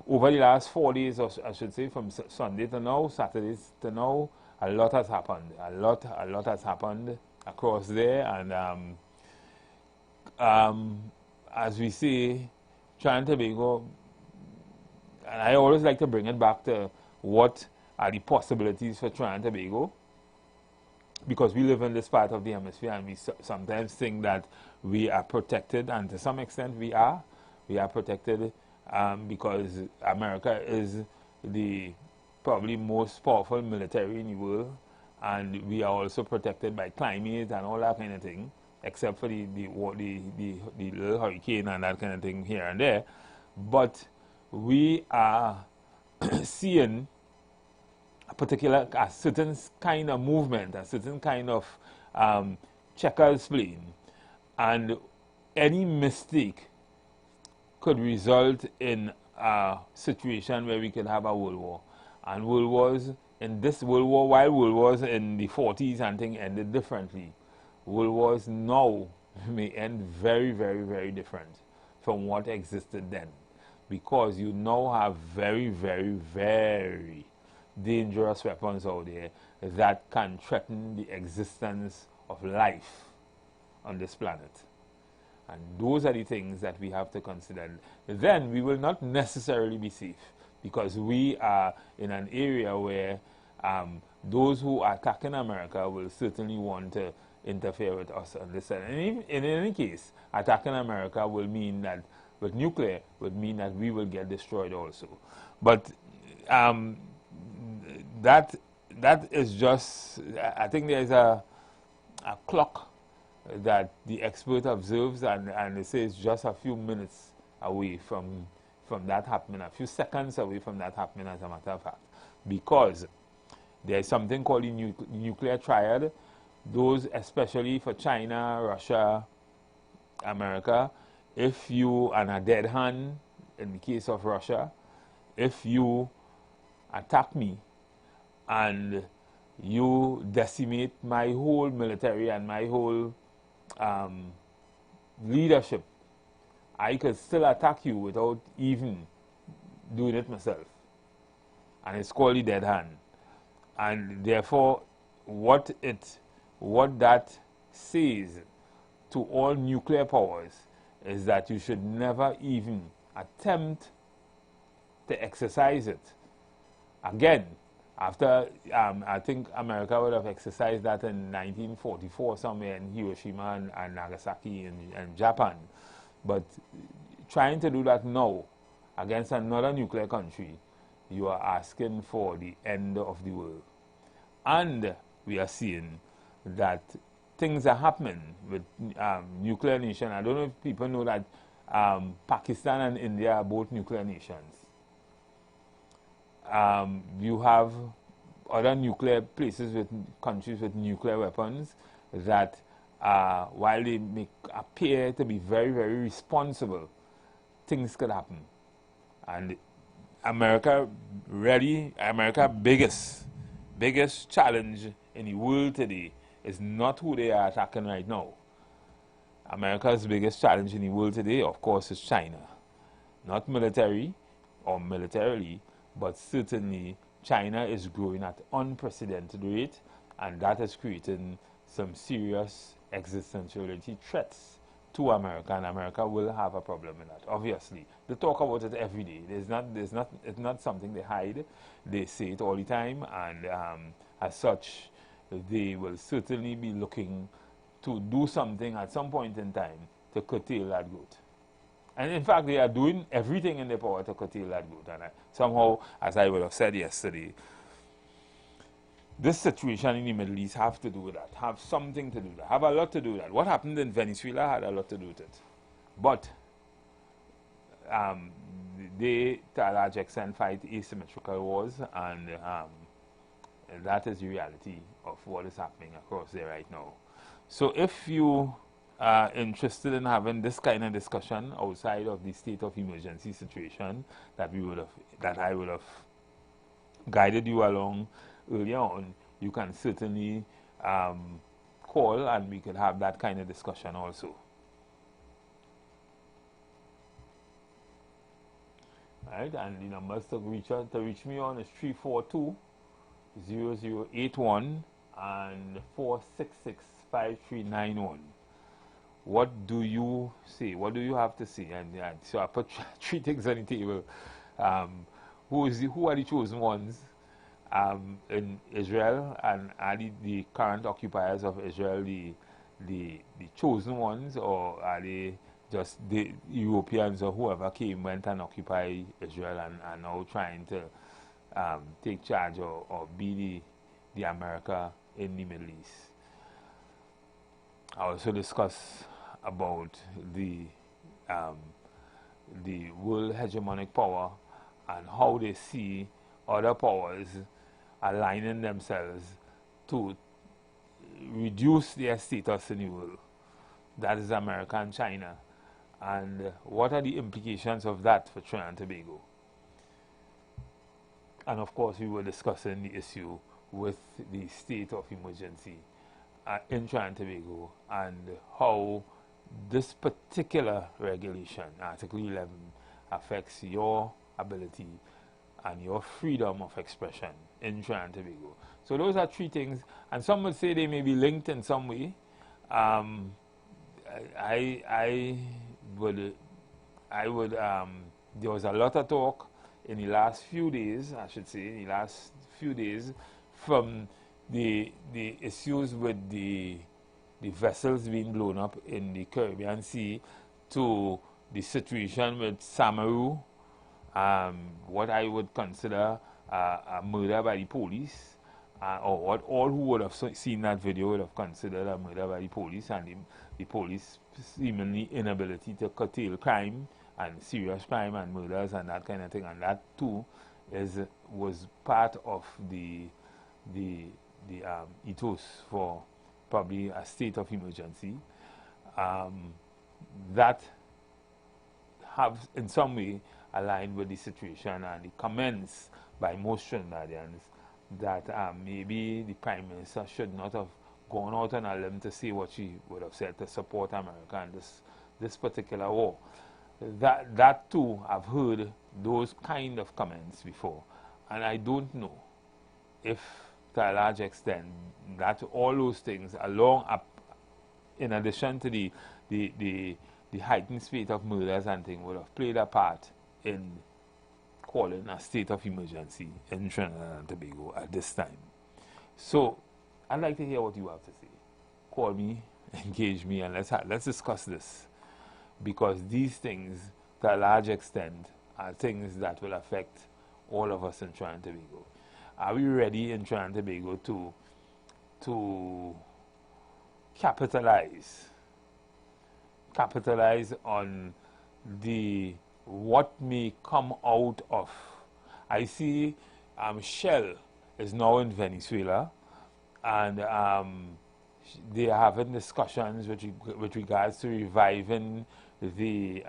Over the last 4 days, or I should say from Sunday to now, Saturday to now, a lot has happened. A lot has happened across there, and as we say, Trinidad and Tobago, and I always like to bring it back to what are the possibilities for Trinidad and Tobago, because we live in this part of the hemisphere, and we sometimes think that we are protected, and to some extent we are. We are protected because America is the probably most powerful military in the world, and we are also protected by climate and all that kind of thing, except for the little hurricane and that kind of thing here and there. But we are seeing a certain kind of movement, a certain kind of checkers playing, and any mistake could result in a situation where we could have a world war. And world wars, in this world war, while world wars in the 40s and things ended differently, world wars now may end very, very, very different from what existed then, because you now have very, very, very dangerous weapons out there that can threaten the existence of life on this planet. And those are the things that we have to consider. Then we will not necessarily be safe, because we are in an area where those who are attacking America will certainly want to interfere with us on this side. And in any case, attacking America will mean that, with nuclear, would mean that we will get destroyed also. But that that is just, I think there's a clock that the expert observes, and they say it's just a few minutes away from that happening, a few seconds away from that happening, as a matter of fact, because there's something called the nuclear triad. Those, especially for China, Russia, America, if you, and a dead hand in the case of Russia, if you attack me and you decimate my whole military and my whole leadership, I could still attack you without even doing it myself. And it's called the dead hand. And therefore, what that says to all nuclear powers is that you should never even attempt to exercise it. Again, after, I think America would have exercised that in 1944 somewhere in Hiroshima and Nagasaki in Japan. But trying to do that now against another nuclear country, you are asking for the end of the world. And we are seeing that things are happening with nuclear nations. I don't know if people know that Pakistan and India are both nuclear nations. You have other nuclear places with countries with nuclear weapons that, while they appear to be very, very responsible, things could happen. And America's biggest challenge in the world today is not who they are attacking right now. America's biggest challenge in the world today, of course, is China. Not military or militarily, but certainly China is growing at unprecedented rate, and that is creating some serious existentiality threats to America, and America will have a problem with that. Obviously, they talk about it every day. It's not something they hide. They say it all the time, and as such, they will certainly be looking to do something at some point in time to curtail that growth. And in fact, they are doing everything in their power to curtail that growth. And somehow, as I would have said yesterday, this situation in the Middle East have to do with that, have something to do with that, have a lot to do with that. What happened in Venezuela had a lot to do with it. But they, to a large extent, fight asymmetrical wars, and that is the reality of what is happening across there right now. So if you are interested in having this kind of discussion outside of the state of emergency situation that I would have guided you along earlier on, you can certainly call and we could have that kind of discussion also. Right, and the numbers to reach me on is 342-0081 and 466-5391. What do you say? What do you have to say? And so I put three things on the table. Who are the chosen ones in Israel, and are the current occupiers of Israel the chosen ones, or are they just the Europeans or whoever went and occupied Israel and are now trying to take charge or be the America in the Middle East? I also discuss about the world hegemonic power and how they see other powers aligning themselves to reduce their status in the world. That is America and China. And what are the implications of that for Trinidad and Tobago? And of course, we were discussing the issue with the state of emergency in Trinidad and Tobago, and how this particular regulation, Article 11, affects your ability and your freedom of expression in Trinidad and Tobago. So those are three things, and some would say they may be linked in some way. There was a lot of talk in the last few days, from the issues with the vessels being blown up in the Caribbean Sea to the situation with Samaru, what I would consider a murder by the police, or all who would have seen that video would have considered a murder by the police, and the police seemingly inability to curtail crime and serious crime and murders and that kind of thing, and that too was part of the ethos for probably a state of emergency that have in some way aligned with the situation, and the comments by most Trinidadians that maybe the Prime Minister should not have gone out on a limb to say what she would have said to support America in this particular war. That too, I've heard those kind of comments before, and I don't know if to a large extent that all those things along up, in addition to the heightened spate of murders and things, would have played a part in calling a state of emergency in Trinidad and Tobago at this time. So I'd like to hear what you have to say. Call me, engage me, and let's discuss this, because these things, to a large extent, are things that will affect all of us in Trinidad and Tobago. Are we ready in Trinidad and Tobago to capitalize on what may come out of? I see Shell is now in Venezuela, and they are having discussions with regards to reviving the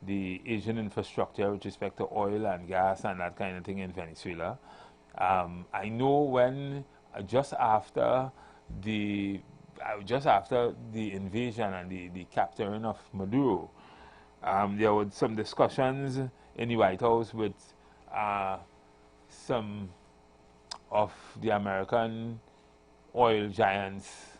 Asian infrastructure with respect to oil and gas and that kind of thing in Venezuela. I know when just after the invasion and the capturing of Maduro, there were some discussions in the White House with some of the American oil giants,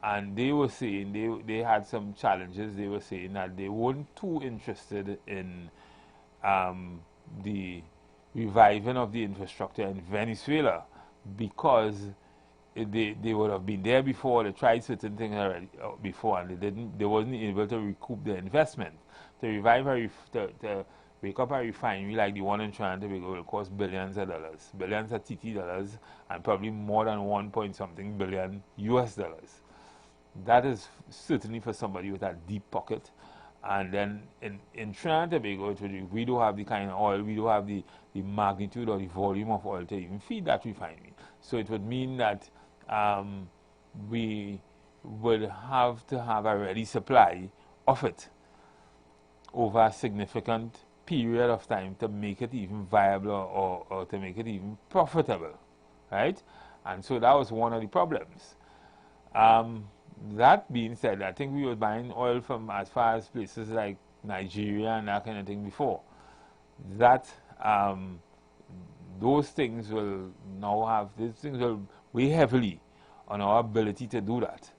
and they were saying they had some challenges. They were saying that they weren't too interested in the reviving of the infrastructure in Venezuela, because they would have been there before. They tried certain things already before, and they wasn't able to recoup their investment. To revive to wake up a refinery like the one in Trinidad and Tobago will cost billions of dollars, billions of TT dollars, and probably more than 1 point something billion US dollars. That is certainly for somebody with a deep pocket. And then in Trinidad and Tobago, we don't have the kind of oil, we don't have the magnitude or the volume of oil to even feed that refinery. So it would mean that we would have to have a ready supply of it over a significant period of time to make it even viable or to make it even profitable, right? And so that was one of the problems. That being said, I think we were buying oil from as far as places like Nigeria and that kind of thing before. That those things will now have, these things will weigh heavily on our ability to do that.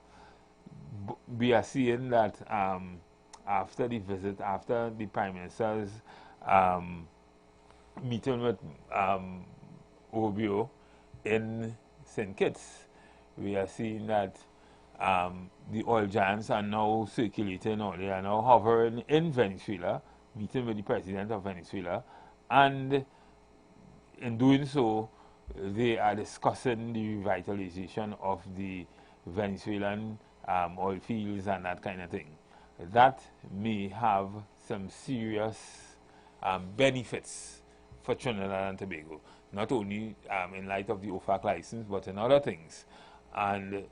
We are seeing that after the visit, after the Prime Minister's meeting with Rubio in St. Kitts, we are seeing that the oil giants are now circulating, or they are now hovering in Venezuela, meeting with the president of Venezuela, and in doing so, they are discussing the revitalization of the Venezuelan oil fields and that kind of thing. That may have some serious benefits for Trinidad and Tobago, not only in light of the OFAC license, but in other things. And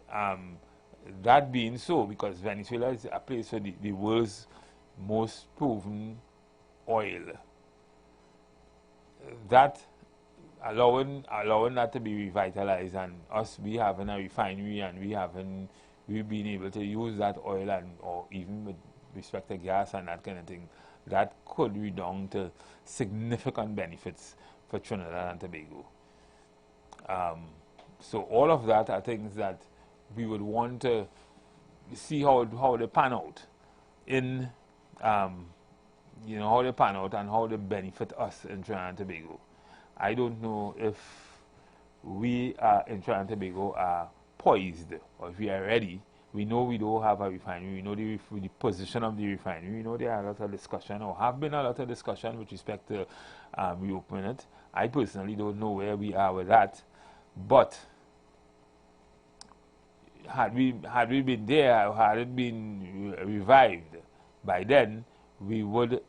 that being so, because Venezuela is a place for the world's most proven oil, that allowing that to be revitalized, and us we having a refinery, and we've been able to use that oil, and or even with respect to gas and that kind of thing, that could redound to significant benefits for Trinidad and Tobago. So all of that are things that we would want to see how they pan out in how they pan out and how they benefit us in Trinidad and Tobago. I don't know if we in Trinidad and Tobago are poised, or if we are ready. We know we don't have a refinery. We know the position of the refinery. We know there are a lot of discussion, or have been a lot of discussion with respect to reopening it. I personally don't know where we are with that, But had we been there, had it been revived by then, we would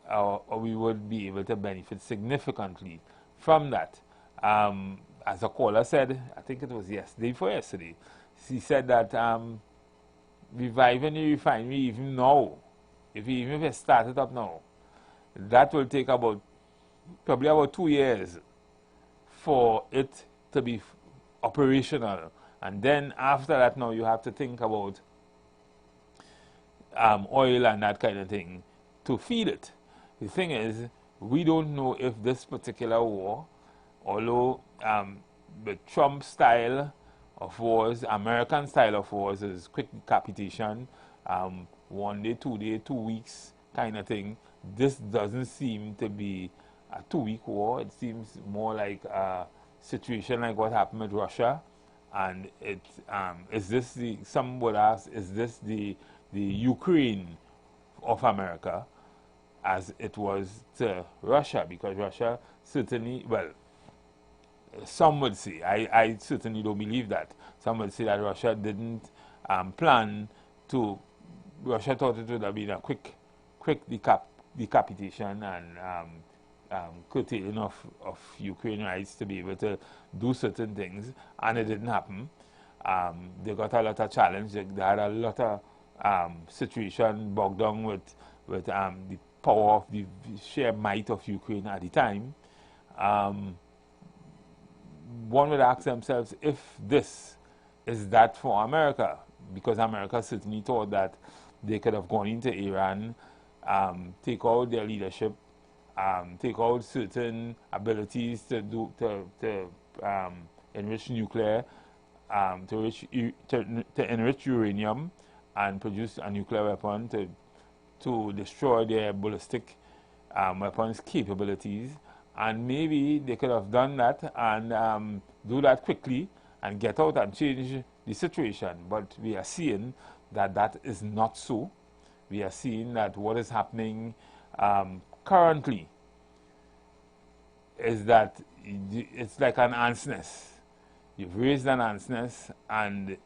be able to benefit significantly from that. As a caller said, I think it was yesterday, he said that reviving the refinery even now, even if it started up now, that will take probably about 2 years for it to be operational. And then after that, now you have to think about oil and that kind of thing to feed it. The thing is, we don't know if this particular war, although the Trump style of wars, American style of wars is quick decapitation, 1 day, 2 day, 2 weeks kind of thing. This doesn't seem to be a 2-week war. It seems more like a situation like what happened with Russia. And is this some would ask, is this the Ukraine of America as it was to Russia? Because Russia certainly, well, some would say, I certainly don't believe that. Some would say that Russia didn't plan to, Russia thought it would have been a quick decapitation and curtailing of Ukraine rights to be able to do certain things, and it didn't happen. They got a lot of challenge. They had a lot of situation bogged down with the power of the sheer might of Ukraine at the time. One would ask themselves if this is that for America, because America certainly thought that they could have gone into Iran, take out their leadership, take out certain abilities to enrich nuclear, to enrich uranium and produce a nuclear weapon to destroy their ballistic weapons capabilities. And maybe they could have done that and do that quickly and get out and change the situation. But we are seeing that that is not so. We are seeing that what is happening currently is that it's like an ant's nest. You've raised an ant's nest, and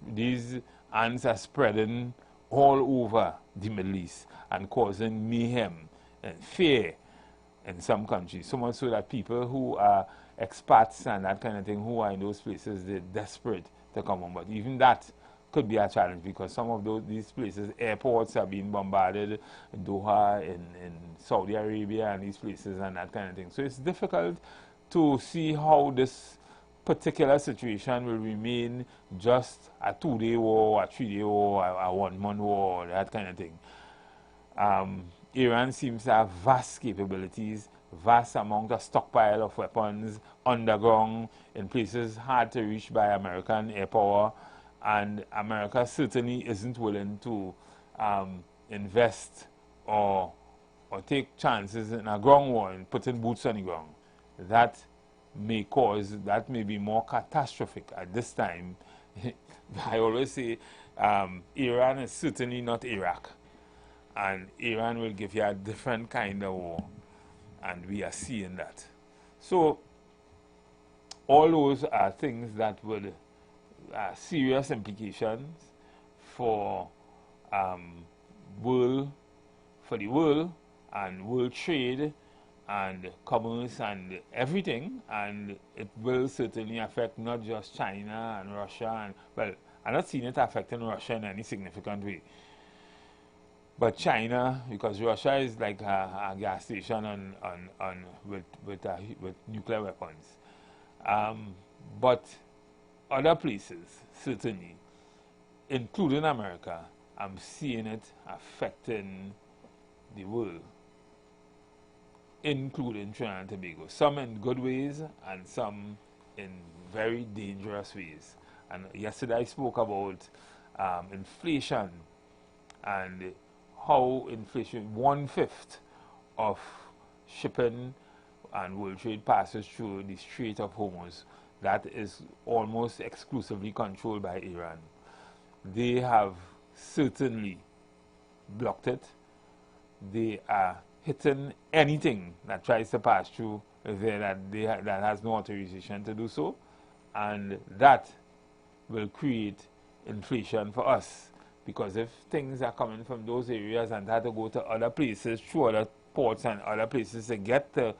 these ants are spreading all over the Middle East and causing mayhem and fear in some countries. So much so that people who are expats and that kind of thing, who are in those places, they're desperate to come on. But even that could be a challenge, because some of these places, airports are being bombarded, in Doha, in Saudi Arabia, and these places and that kind of thing. So it's difficult to see how this particular situation will remain just a 2-day war, a 3-day war, a 1-month war, that kind of thing. Iran seems to have vast capabilities, vast amount of stockpile of weapons underground in places hard to reach by American air power. And America certainly isn't willing to invest or take chances in a ground war and putting boots on the ground. That may be more catastrophic at this time. I always say Iran is certainly not Iraq. And Iran will give you a different kind of war. And we are seeing that. So all those are things that would serious implications for the world and world trade and commerce and everything, and it will certainly affect not just China and Russia, and well, I'm not seeing it affecting Russia in any significant way, but China, because Russia is like a gas station with nuclear weapons, but other places, certainly, including America, I'm seeing it affecting the world, including Trinidad and Tobago. Some in good ways and some in very dangerous ways. And yesterday I spoke about inflation and how inflation, 1/5 of shipping and world trade passes through the Strait of Hormuz. That is almost exclusively controlled by Iran. They have certainly blocked it. They are hitting anything that tries to pass through there that has no authorization to do so, and that will create inflation for us, because if things are coming from those areas and have to go to other places through other ports and other places to get to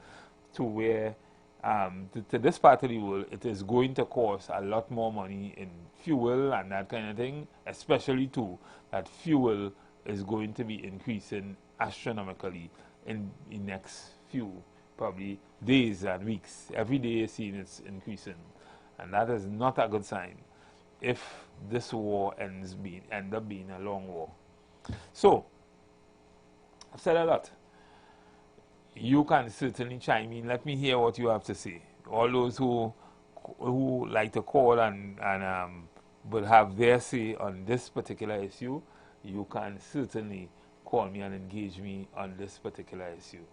where to this part of the world, it is going to cost a lot more money in fuel and that kind of thing, especially too that fuel is going to be increasing astronomically in the next few probably days and weeks. Every day you're seeing it's increasing, and that is not a good sign if this war end up being a long war. So I've said a lot. You can certainly chime in. Let me hear what you have to say. All those who like to call and will have their say on this particular issue, you can certainly call me and engage me on this particular issue.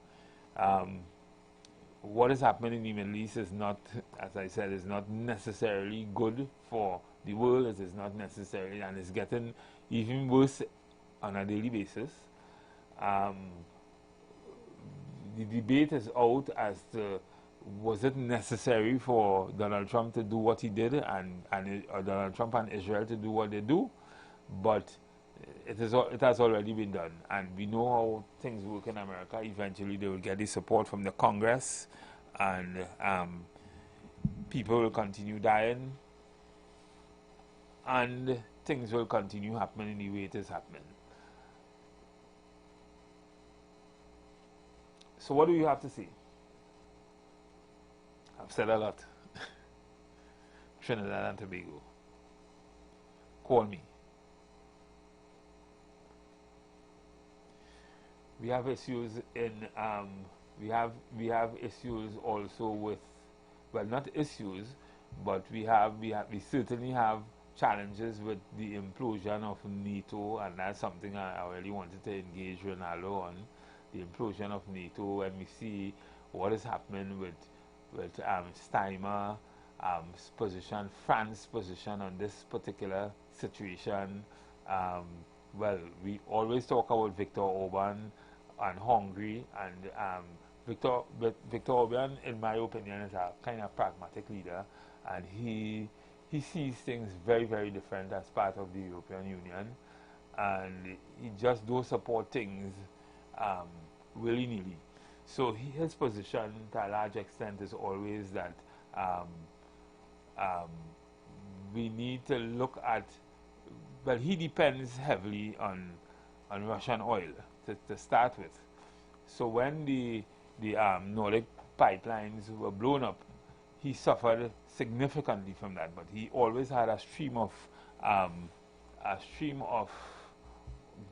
What is happening in the Middle East is not, as I said, is not necessarily good for the world. It is not necessarily, and it's getting even worse on a daily basis. The debate is out as to was it necessary for Donald Trump to do what he did and Donald Trump and Israel to do what they do, but it has already been done, and we know how things work in America. Eventually they will get the support from the Congress, and people will continue dying, and things will continue happening the way it is happening. So what do you have to say? I've said a lot. Trinidad and Tobago. Call me. We have issues in we have issues also with, well, not issues, but we certainly have challenges with the implosion of NATO, and that's something I really wanted to engage Ronaldo on. The implosion of NATO, and we see what is happening with Steinmeier's position, France's position on this particular situation. Well, we always talk about Viktor Orban and Hungary, and Viktor Orban, in my opinion, is a kind of pragmatic leader, and he sees things very, very different as part of the European Union, and he just don't support things willy-nilly. So his position, to a large extent, is always that we need to look at, well, he depends heavily on Russian oil to start with. So when the Nordic pipelines were blown up, he suffered significantly from that, but he always had a stream of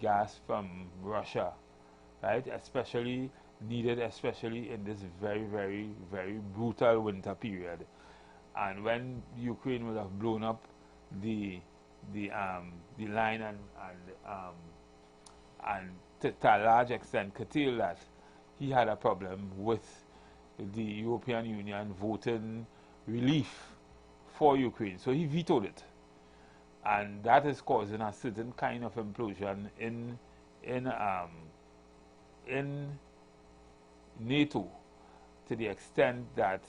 gas from Russia, right? Especially in this very, very, very brutal winter period. And when Ukraine would have blown up the line and to a large extent curtail that, he had a problem with the European Union voting relief for Ukraine. So he vetoed it. And that is causing a certain kind of implosion in NATO, to the extent that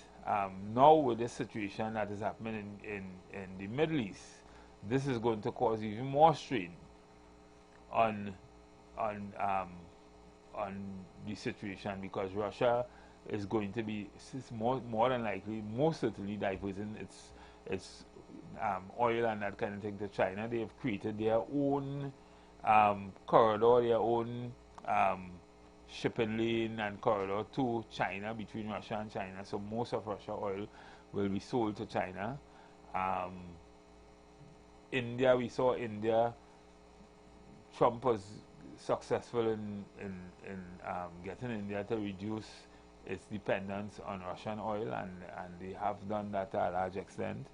now with this situation that is happening in the Middle East, this is going to cause even more strain on the situation, because Russia is going to be more than likely, most certainly, diverting its oil and that kind of thing to China. They have created their own corridor, their own shipping lane and corridor to China, between Russia and China. So most of Russia oil will be sold to China. India, we saw India, Trump was successful in getting India to reduce its dependence on Russian oil, and they have done that to a large extent.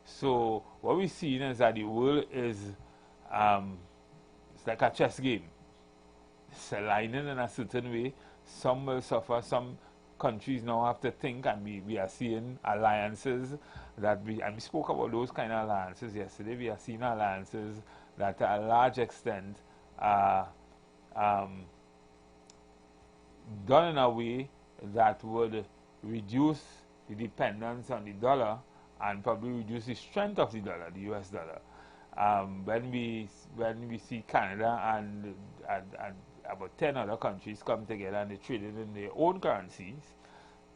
So what we're seeing is that the world is it's like a chess game. It's aligning in a certain way. Some will suffer. Some countries now have to think, and we are seeing alliances that we spoke about those kind of alliances yesterday. We are seeing alliances that to a large extent are done in a way that would reduce the dependence on the dollar and probably reduce the strength of the dollar, the US dollar. When we see Canada and about 10 other countries come together and they trade it in their own currencies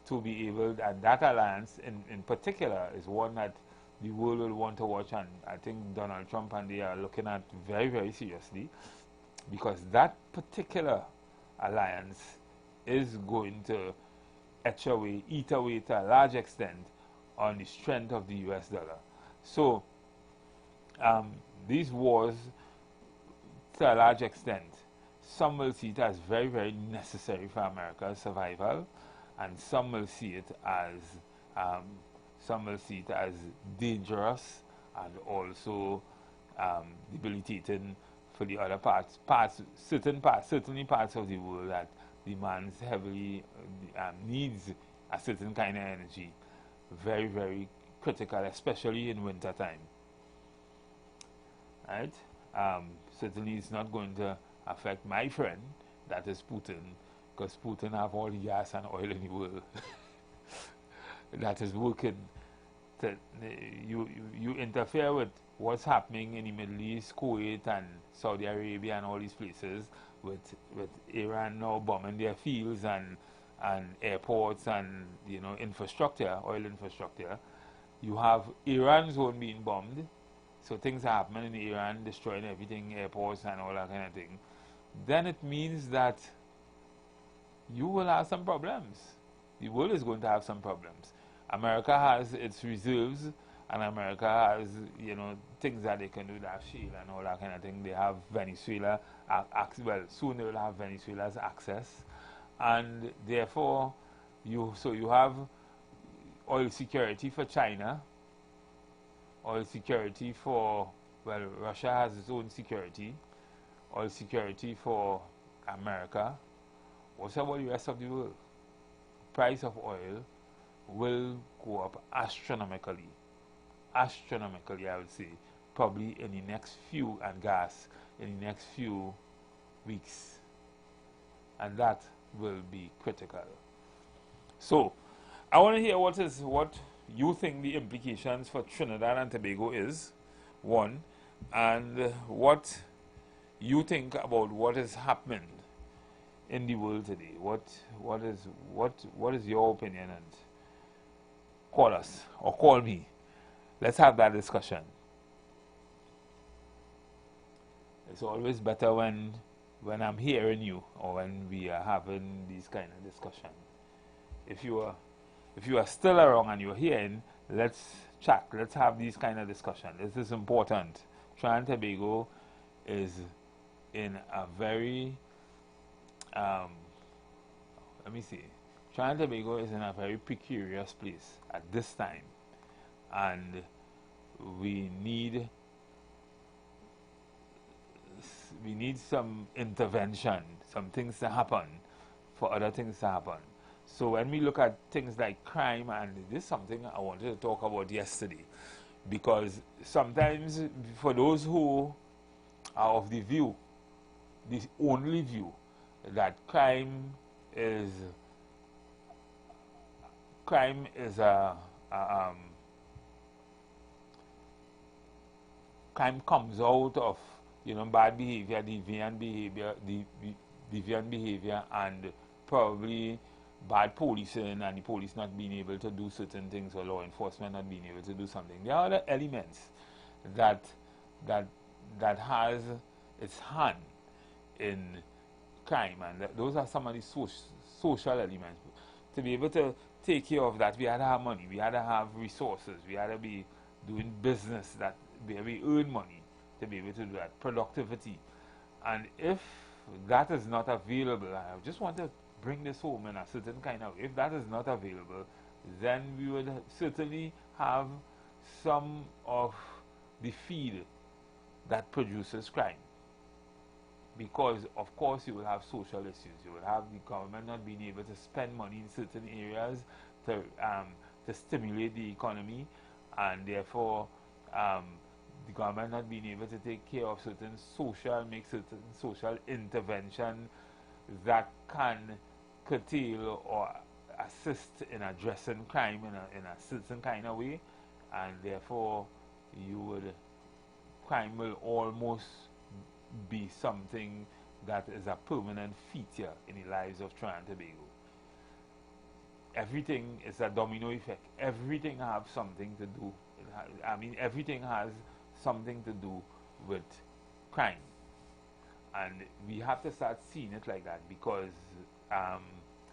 to be able, and that alliance in particular is one that the world will want to watch, and I think Donald Trump and they are looking at very, very seriously, because that particular alliance is going to eat away to a large extent on the strength of the US dollar. So these wars, to a large extent, some will see it as very, very necessary for America's survival, and some will see it as dangerous and also debilitating for the other certainly parts of the world that demands heavily, needs a certain kind of energy. Very, very critical, especially in winter time. Right? Certainly it's not going to affect my friend, that is Putin, because Putin have all the gas and oil in the world that is working. You interfere with what's happening in the Middle East, Kuwait and Saudi Arabia and all these places, with Iran now bombing their fields and airports and infrastructure, oil infrastructure. You have Iran's own being bombed, so things are happening in Iran, destroying everything, airports and all that kind of thing. Then it means that you will have some problems. The world is going to have some problems. America has its reserves, and America has, things that they can do, that shale and all that kind of thing. They have Venezuela, well, soon they will have Venezuela's access, and therefore, you have oil security for China, oil security for, well, Russia has its own security, oil security for America. What's about the rest of the world? Price of oil will go up astronomically, I would say, probably in the next few, and gas in the next few weeks, and that will be critical. So I want to hear what you think the implications for Trinidad and Tobago is, one, and what you think about what is happening in the world today. What is your opinion? And call us or call me. Let's have that discussion. It's always better when I'm hearing you, or when we are having these kind of discussion. If you are still around and you're hearing, let's chat. Let's have these kind of discussion. This is important. Trinidad and Tobago is in a very Trinidad and Tobago is in a very precarious place at this time, and we need some intervention, some things to happen for other things to happen. So when we look at things like crime, and this is something I wanted to talk about yesterday, because sometimes for those who are of the only view that crime comes out of bad behavior, deviant behavior, and probably bad policing, and the police not being able to do certain things, or law enforcement not being able to do something. There are other elements that has its hand in crime, and those are some of the social elements. To be able to take care of that, we had to have money, we had to have resources, we had to be doing business where we earn money to be able to do that, productivity. And if that is not available, I just want to bring this home in a certain kind of, if that is not available, then we would certainly have some of the feed that produces crime. Because of course you will have social issues, you will have the government not being able to spend money in certain areas to stimulate the economy, and therefore the government not being able to take care of certain social intervention that can curtail or assist in addressing crime in a certain kind of way, and therefore crime will almost be something that is a permanent feature in the lives of Trinidad and Tobago. Everything is a domino effect. Everything has something to do. Everything has something to do with crime, and we have to start seeing it like that, because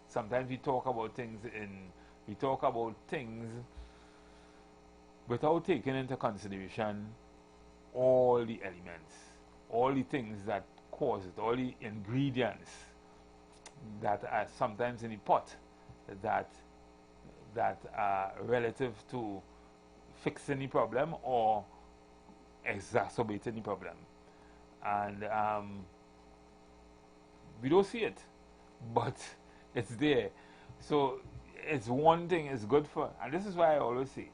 sometimes we talk about things without taking into consideration all the elements, all the things that cause it, all the ingredients that are sometimes in the pot that are relative to fixing the problem or exacerbating the problem. And we don't see it, but it's there. So it's one thing, it's good for, and this is why I always say,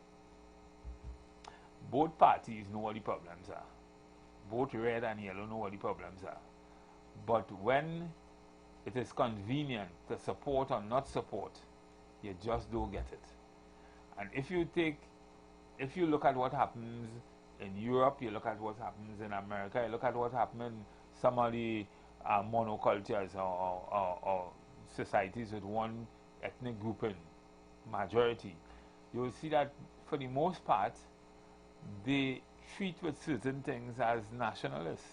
both parties know what the problems are. Both red and yellow know what the problems are. But when it is convenient to support or not support, you just don't get it. And if you look at what happens in Europe, you look at what happens in America, you look at what happens in some of the monocultures or societies with one ethnic grouping, majority, you will see that for the most part, they treat with certain things as nationalists.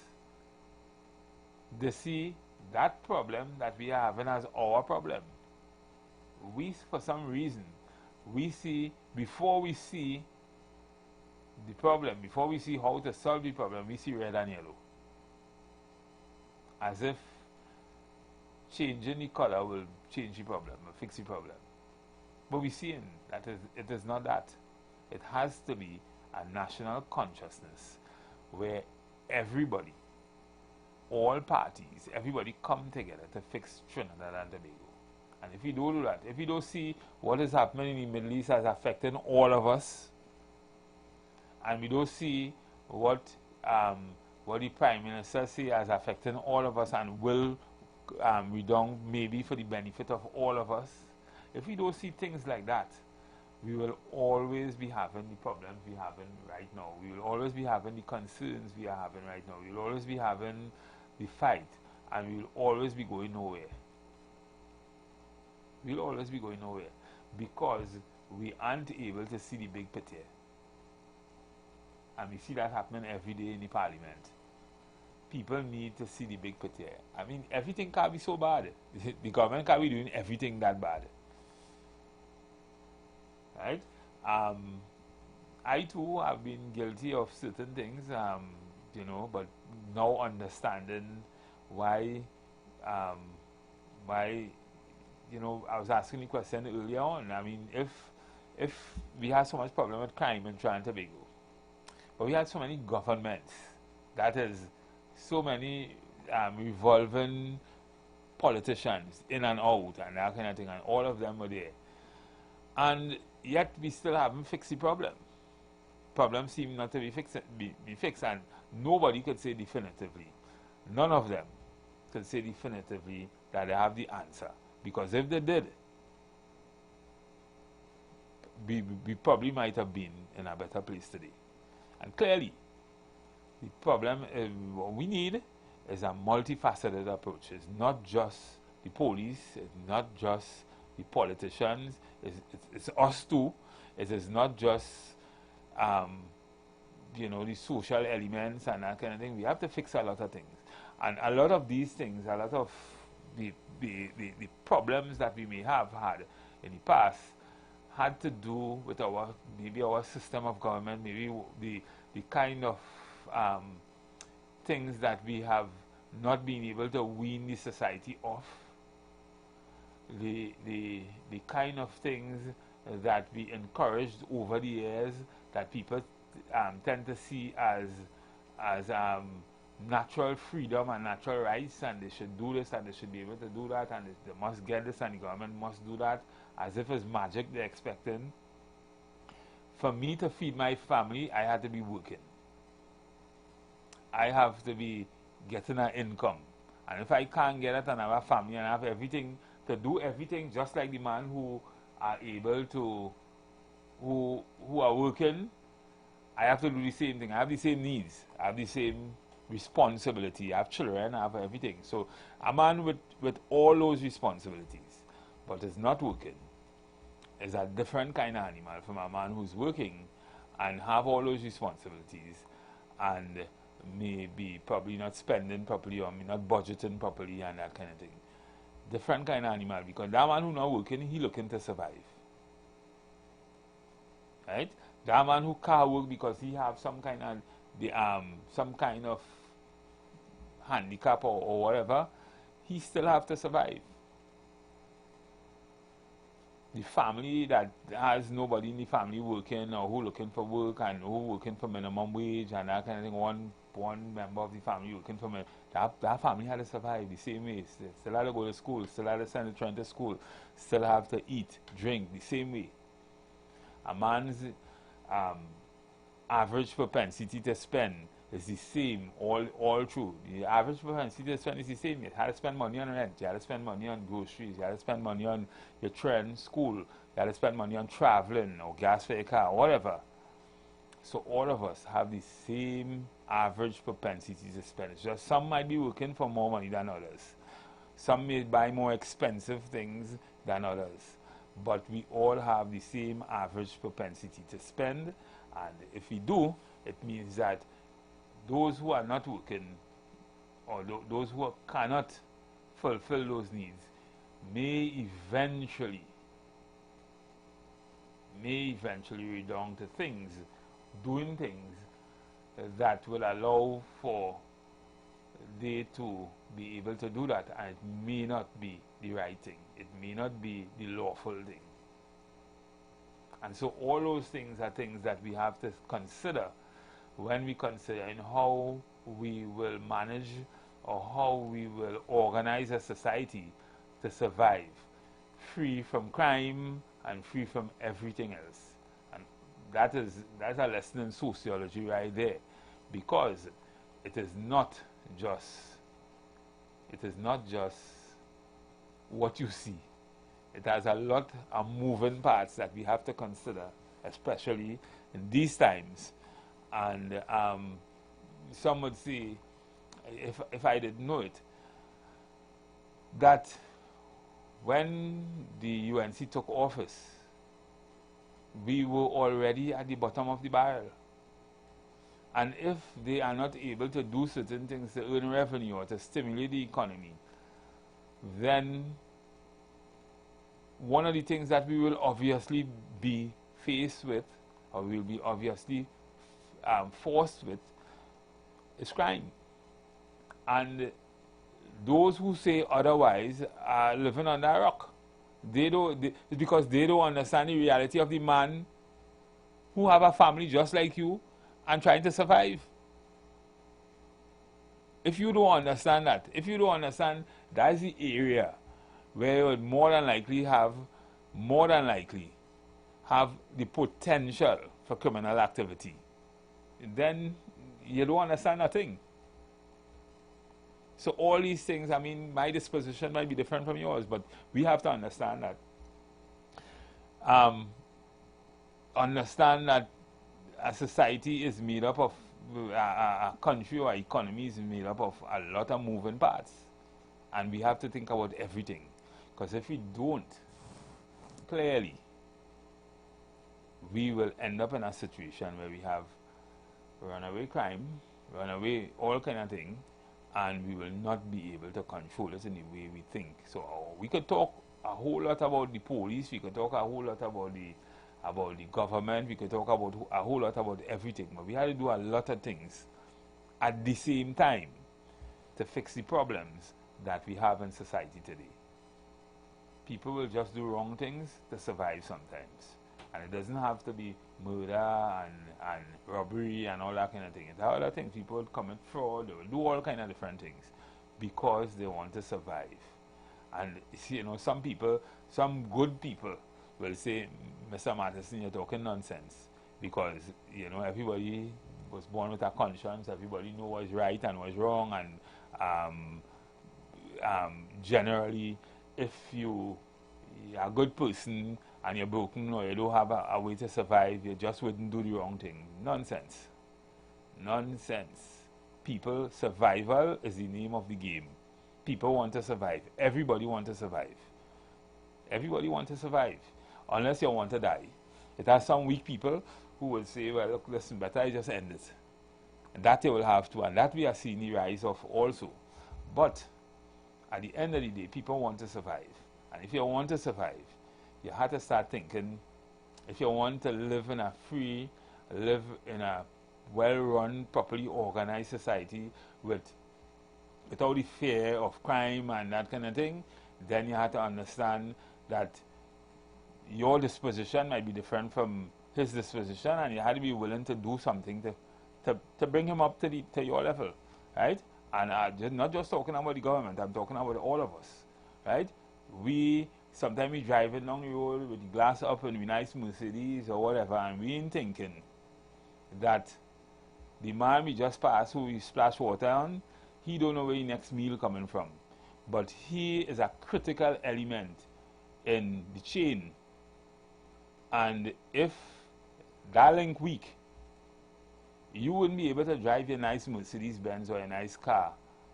They see that problem that we are having as our problem. We, for some reason, before we see the problem, before we see how to solve the problem, we see red and yellow. As if changing the color will change the problem, or fix the problem. But we're seeing that it is not that. It has to be a national consciousness where everybody, all parties, everybody come together to fix Trinidad and Tobago. And if you don't do that, if you don't see what is happening in the Middle East as affecting all of us, and we don't see what the Prime Minister say as affecting all of us and will redound maybe for the benefit of all of us, if we don't see things like that, we will always be having the problems we're having right now. We will always be having the concerns we are having right now. We will always be having the fight, and we will always be going nowhere. We'll always be going nowhere because we aren't able to see the big picture. And we see that happening every day in the parliament. People need to see the big picture. Everything can't be so bad. The government can't be doing everything that bad. Right? I too have been guilty of certain things, but now understanding why, I was asking the question earlier on. If we had so much problem with crime in Trinidad and Tobago, but we had so many governments, that is, so many revolving politicians in and out and that kind of thing, and all of them were there. And yet we still haven't fixed the problem. Problems seem not to be fixed, and nobody could say definitively, none of them could say definitively that they have the answer. Because if they did, we probably might have been in a better place today. And clearly, the problem, what we need is a multifaceted approach. It's not just the police, it's not just the politicians, it's us too. It is not just, the social elements and that kind of thing. We have to fix a lot of things. And a lot of these things, a lot of the problems that we may have had in the past had to do with maybe our system of government, maybe the kind of things that we have not been able to wean the society off, the kind of things that we encouraged over the years that people tend to see as natural freedom and natural rights, and they should do this and they should be able to do that, and they must get this and the government must do that, as if it's magic they're expecting. For me to feed my family, I had to be working. I have to be getting an income. And if I can't get it and I have a family and I have everything, to do everything just like the man who are able to, who are working, I have to do the same thing. I have the same needs. I have the same responsibility. I have children. I have everything. So a man with all those responsibilities, but is not working, is a different kind of animal from a man who's working and have all those responsibilities and may be probably not spending properly or may not budgeting properly and that kind of thing. Different kind of animal, because that man who not working, he looking to survive. Right? That man who can't work because he have some kind of handicap or whatever, he still have to survive. The family that has nobody in the family working or who looking for work and who working for minimum wage and that kind of thing, one member of the family working for that family had to survive the same way. Still had to go to school, still had to send the children to school, still have to eat, drink the same way. A man's average propensity to spend is the same all through. The average propensity to spend is the same. You had to spend money on rent, you had to spend money on groceries, you had to spend money on your children, school, you had to spend money on traveling or gas for your car, whatever. So all of us have the same average propensity to spend. It's just some might be working for more money than others. Some may buy more expensive things than others. But we all have the same average propensity to spend. And if we do, it means that those who are not working or those who cannot fulfill those needs may eventually redound to things, doing things that will allow for they to be able to do that, and it may not be the right thing. It may not be the lawful thing. And so all those things are things that we have to consider when we consider in how we will manage or how we will organize a society to survive free from crime and free from everything else. And that's a lesson in sociology right there, because it is not just what you see. It has a lot of moving parts that we have to consider, especially in these times. And some would say, if I didn't know it, that when the UNC took office, we were already at the bottom of the barrel. And if they are not able to do certain things to earn revenue or to stimulate the economy, then one of the things that we will obviously be faced with, or will be obviously forced with, is crime. And those who say otherwise are living under a rock. It's because they don't understand the reality of the man who have a family just like you and trying to survive. If you don't understand that, that's the area where you would more than likely have the potential for criminal activity, then you don't understand nothing. So all these things, I mean, my disposition might be different from yours, but we have to understand that. Understand that a society is made up of, a country or economy is made up of a lot of moving parts. And we have to think about everything. Because if we don't, clearly, we will end up in a situation where we have runaway crime, runaway all kind of thing, and we will not be able to control it in the way we think. So we could talk a whole lot about the police, we could talk a whole lot about the government, we could talk about a whole lot about everything, but we have to do a lot of things at the same time to fix the problems that we have in society today. People will just do wrong things to survive sometimes. And it doesn't have to be murder and robbery and all that kind of thing. It's other things. People will commit fraud, they will do all kind of different things because they want to survive. And you know, some good people will say, Mr. Matheson, you're talking nonsense. Because, you know, everybody was born with a conscience, everybody knows what's right and what's wrong, and generally, if you are a good person and you're broken or you don't have a way to survive, you just wouldn't do the wrong thing. Nonsense. Nonsense. People, survival is the name of the game. People want to survive. Everybody wants to survive. Everybody wants to survive. Unless you want to die. It has some weak people who will say, well, look, listen, better I just end it. And that they will have to, and that we are seeing the rise of also. But at the end of the day, people want to survive. And if you want to survive, you have to start thinking, if you want to live in a free, live in a well-run, properly organized society without the fear of crime and that kind of thing, then you have to understand that your disposition might be different from his disposition, and you have to be willing to do something to bring him up to your level, right? And not just talking about the government, I'm talking about all of us, right? Sometimes we drive it along the road with the glass up and the nice Mercedes or whatever, and we ain't thinking that the man we just passed who we splash water on, he don't know where the next meal coming from. But he is a critical element in the chain. And if that link weak, you wouldn't be able to drive your nice Mercedes Benz or a nice car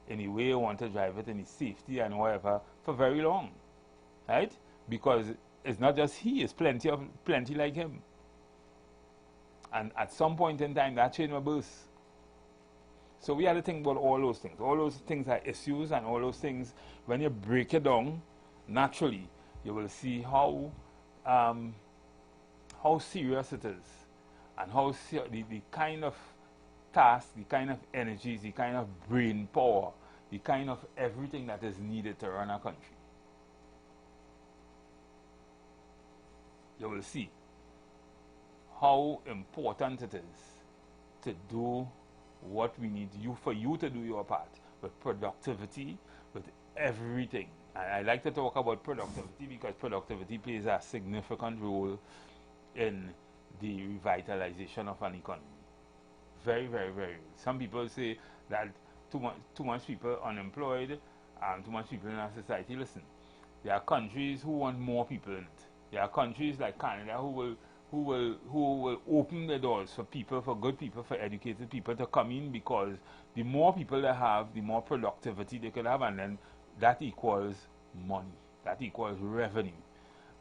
in the way you want to drive it in the safety and whatever for very long. Right? Because it's not just he, it's plenty like him. And at some point in time, that chain will burst. So we have to think about all those things. All those things are issues, and all those things, when you break it down, naturally, you will see how serious it is, and how the kind of task, the kind of energies, the kind of brain power, the kind of everything that is needed to run a country. You will see how important it is to do what we need for you to do your part with productivity, with everything. And I like to talk about productivity because productivity plays a significant role in the revitalization of an economy. Very, very, very. Some people say that too much people unemployed, too much people in our society. Listen, there are countries who want more people in it. There are countries like Canada who will open the doors for people, for good people, for educated people to come in, because the more people they have, the more productivity they could have, and then that equals money, that equals revenue,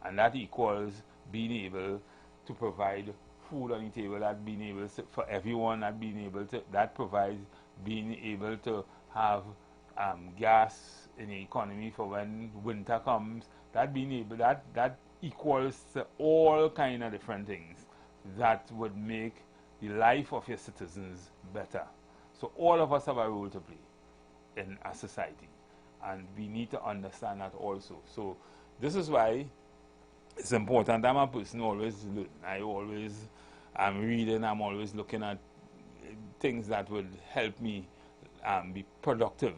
and that equals being able to provide food on the table, that being able to, for everyone, that provides being able to have gas in the economy for when winter comes, that being able, that equals to all kind of different things that would make the life of your citizens better. So all of us have a role to play in a society, and we need to understand that also. So this is why it's important. I'm a person who always learn. I'm reading, I'm always looking at things that would help me be productive.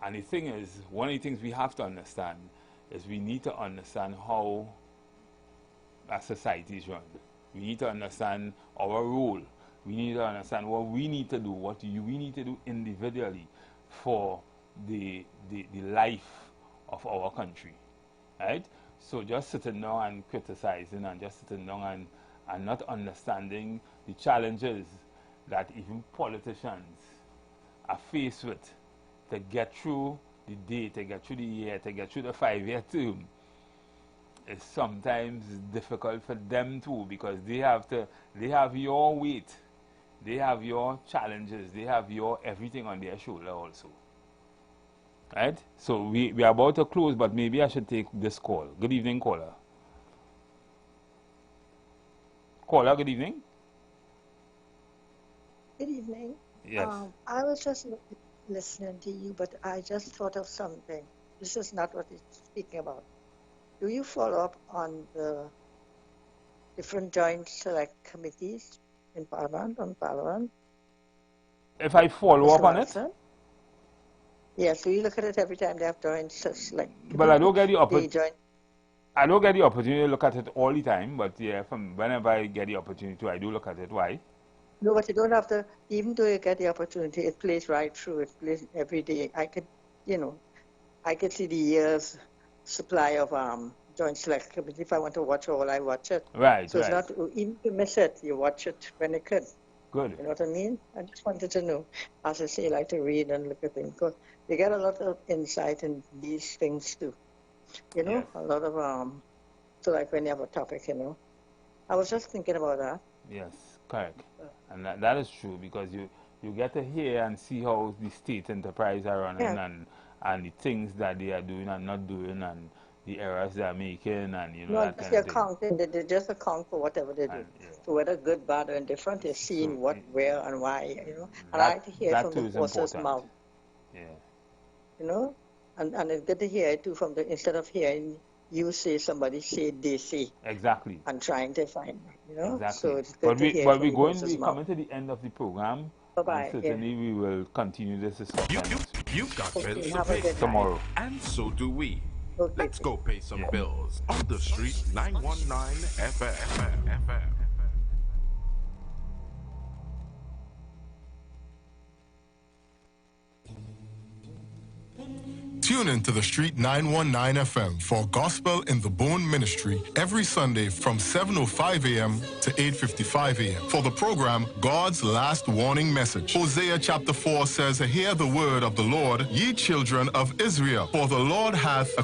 And the thing is, one of the things we have to understand is we need to understand how our society is run. We need to understand our role. We need to understand what we need to do, what we need to do individually for the life of our country, right? So just sitting down and criticizing and just sitting down and not understanding the challenges that even politicians are faced with to get through the day, to get through the year, to get through the 5-year term, is sometimes difficult for them too, because they have your weight, they have your challenges, they have your everything on their shoulder also. Right? So we are about to close, but maybe I should take this call. Good evening, caller. Caller, good evening. Good evening. Yes. I was just listening to you, but I just thought of something. This is not what it's speaking about. Do you follow up on the different joint select committees in Parliament, on Parliament? If I follow up on it? Yes, so you look at it every time they have joint select. But I don't get the opportunity. I don't get the opportunity to look at it all the time, but yeah, from whenever I get the opportunity, I do look at it. Why? No, but you don't have to, even though you get the opportunity, it plays right through. It plays every day. I could see the year's supply of Joint Select Committee. If I want to watch all, I watch it. Right, So right. it's not, even if you miss it, you watch it when you could. Good. You know what I mean? I just wanted to know. As I say, I like to read and look at things. Because you get a lot of insight in these things too. You know, a lot of, so like when you have a topic, you know. I was just thinking about that. Yes, correct. And that is true, because you get to hear and see how the state enterprise are running, and the things that they are doing and not doing, and the errors they are making, and you know, No, that just kind of thing. accounting. They just account for whatever they do. So whether good, bad, or indifferent, they're seeing what, where, and why, you know. And I like to hear it from the horse's mouth. Yeah. You know? And it's good to hear it too from the, instead of hearing you say, somebody say, they say. Exactly. And trying to find, you know. Exactly. So it's good to hear But from we're the going horse's to be mouth. coming to the end of the program. Bye-bye. And certainly we will continue this discussion You've got bills to have a pay. good night. tomorrow. And so do we. Okay. Let's go pay some bills on the street 919 FM. Tune in to the Street 919 FM for Gospel in the Bone Ministry every Sunday from 7:05 a.m. to 8:55 a.m. For the program, God's Last Warning Message. Hosea chapter 4 says, "Hear the word of the Lord, ye children of Israel, for the Lord hath a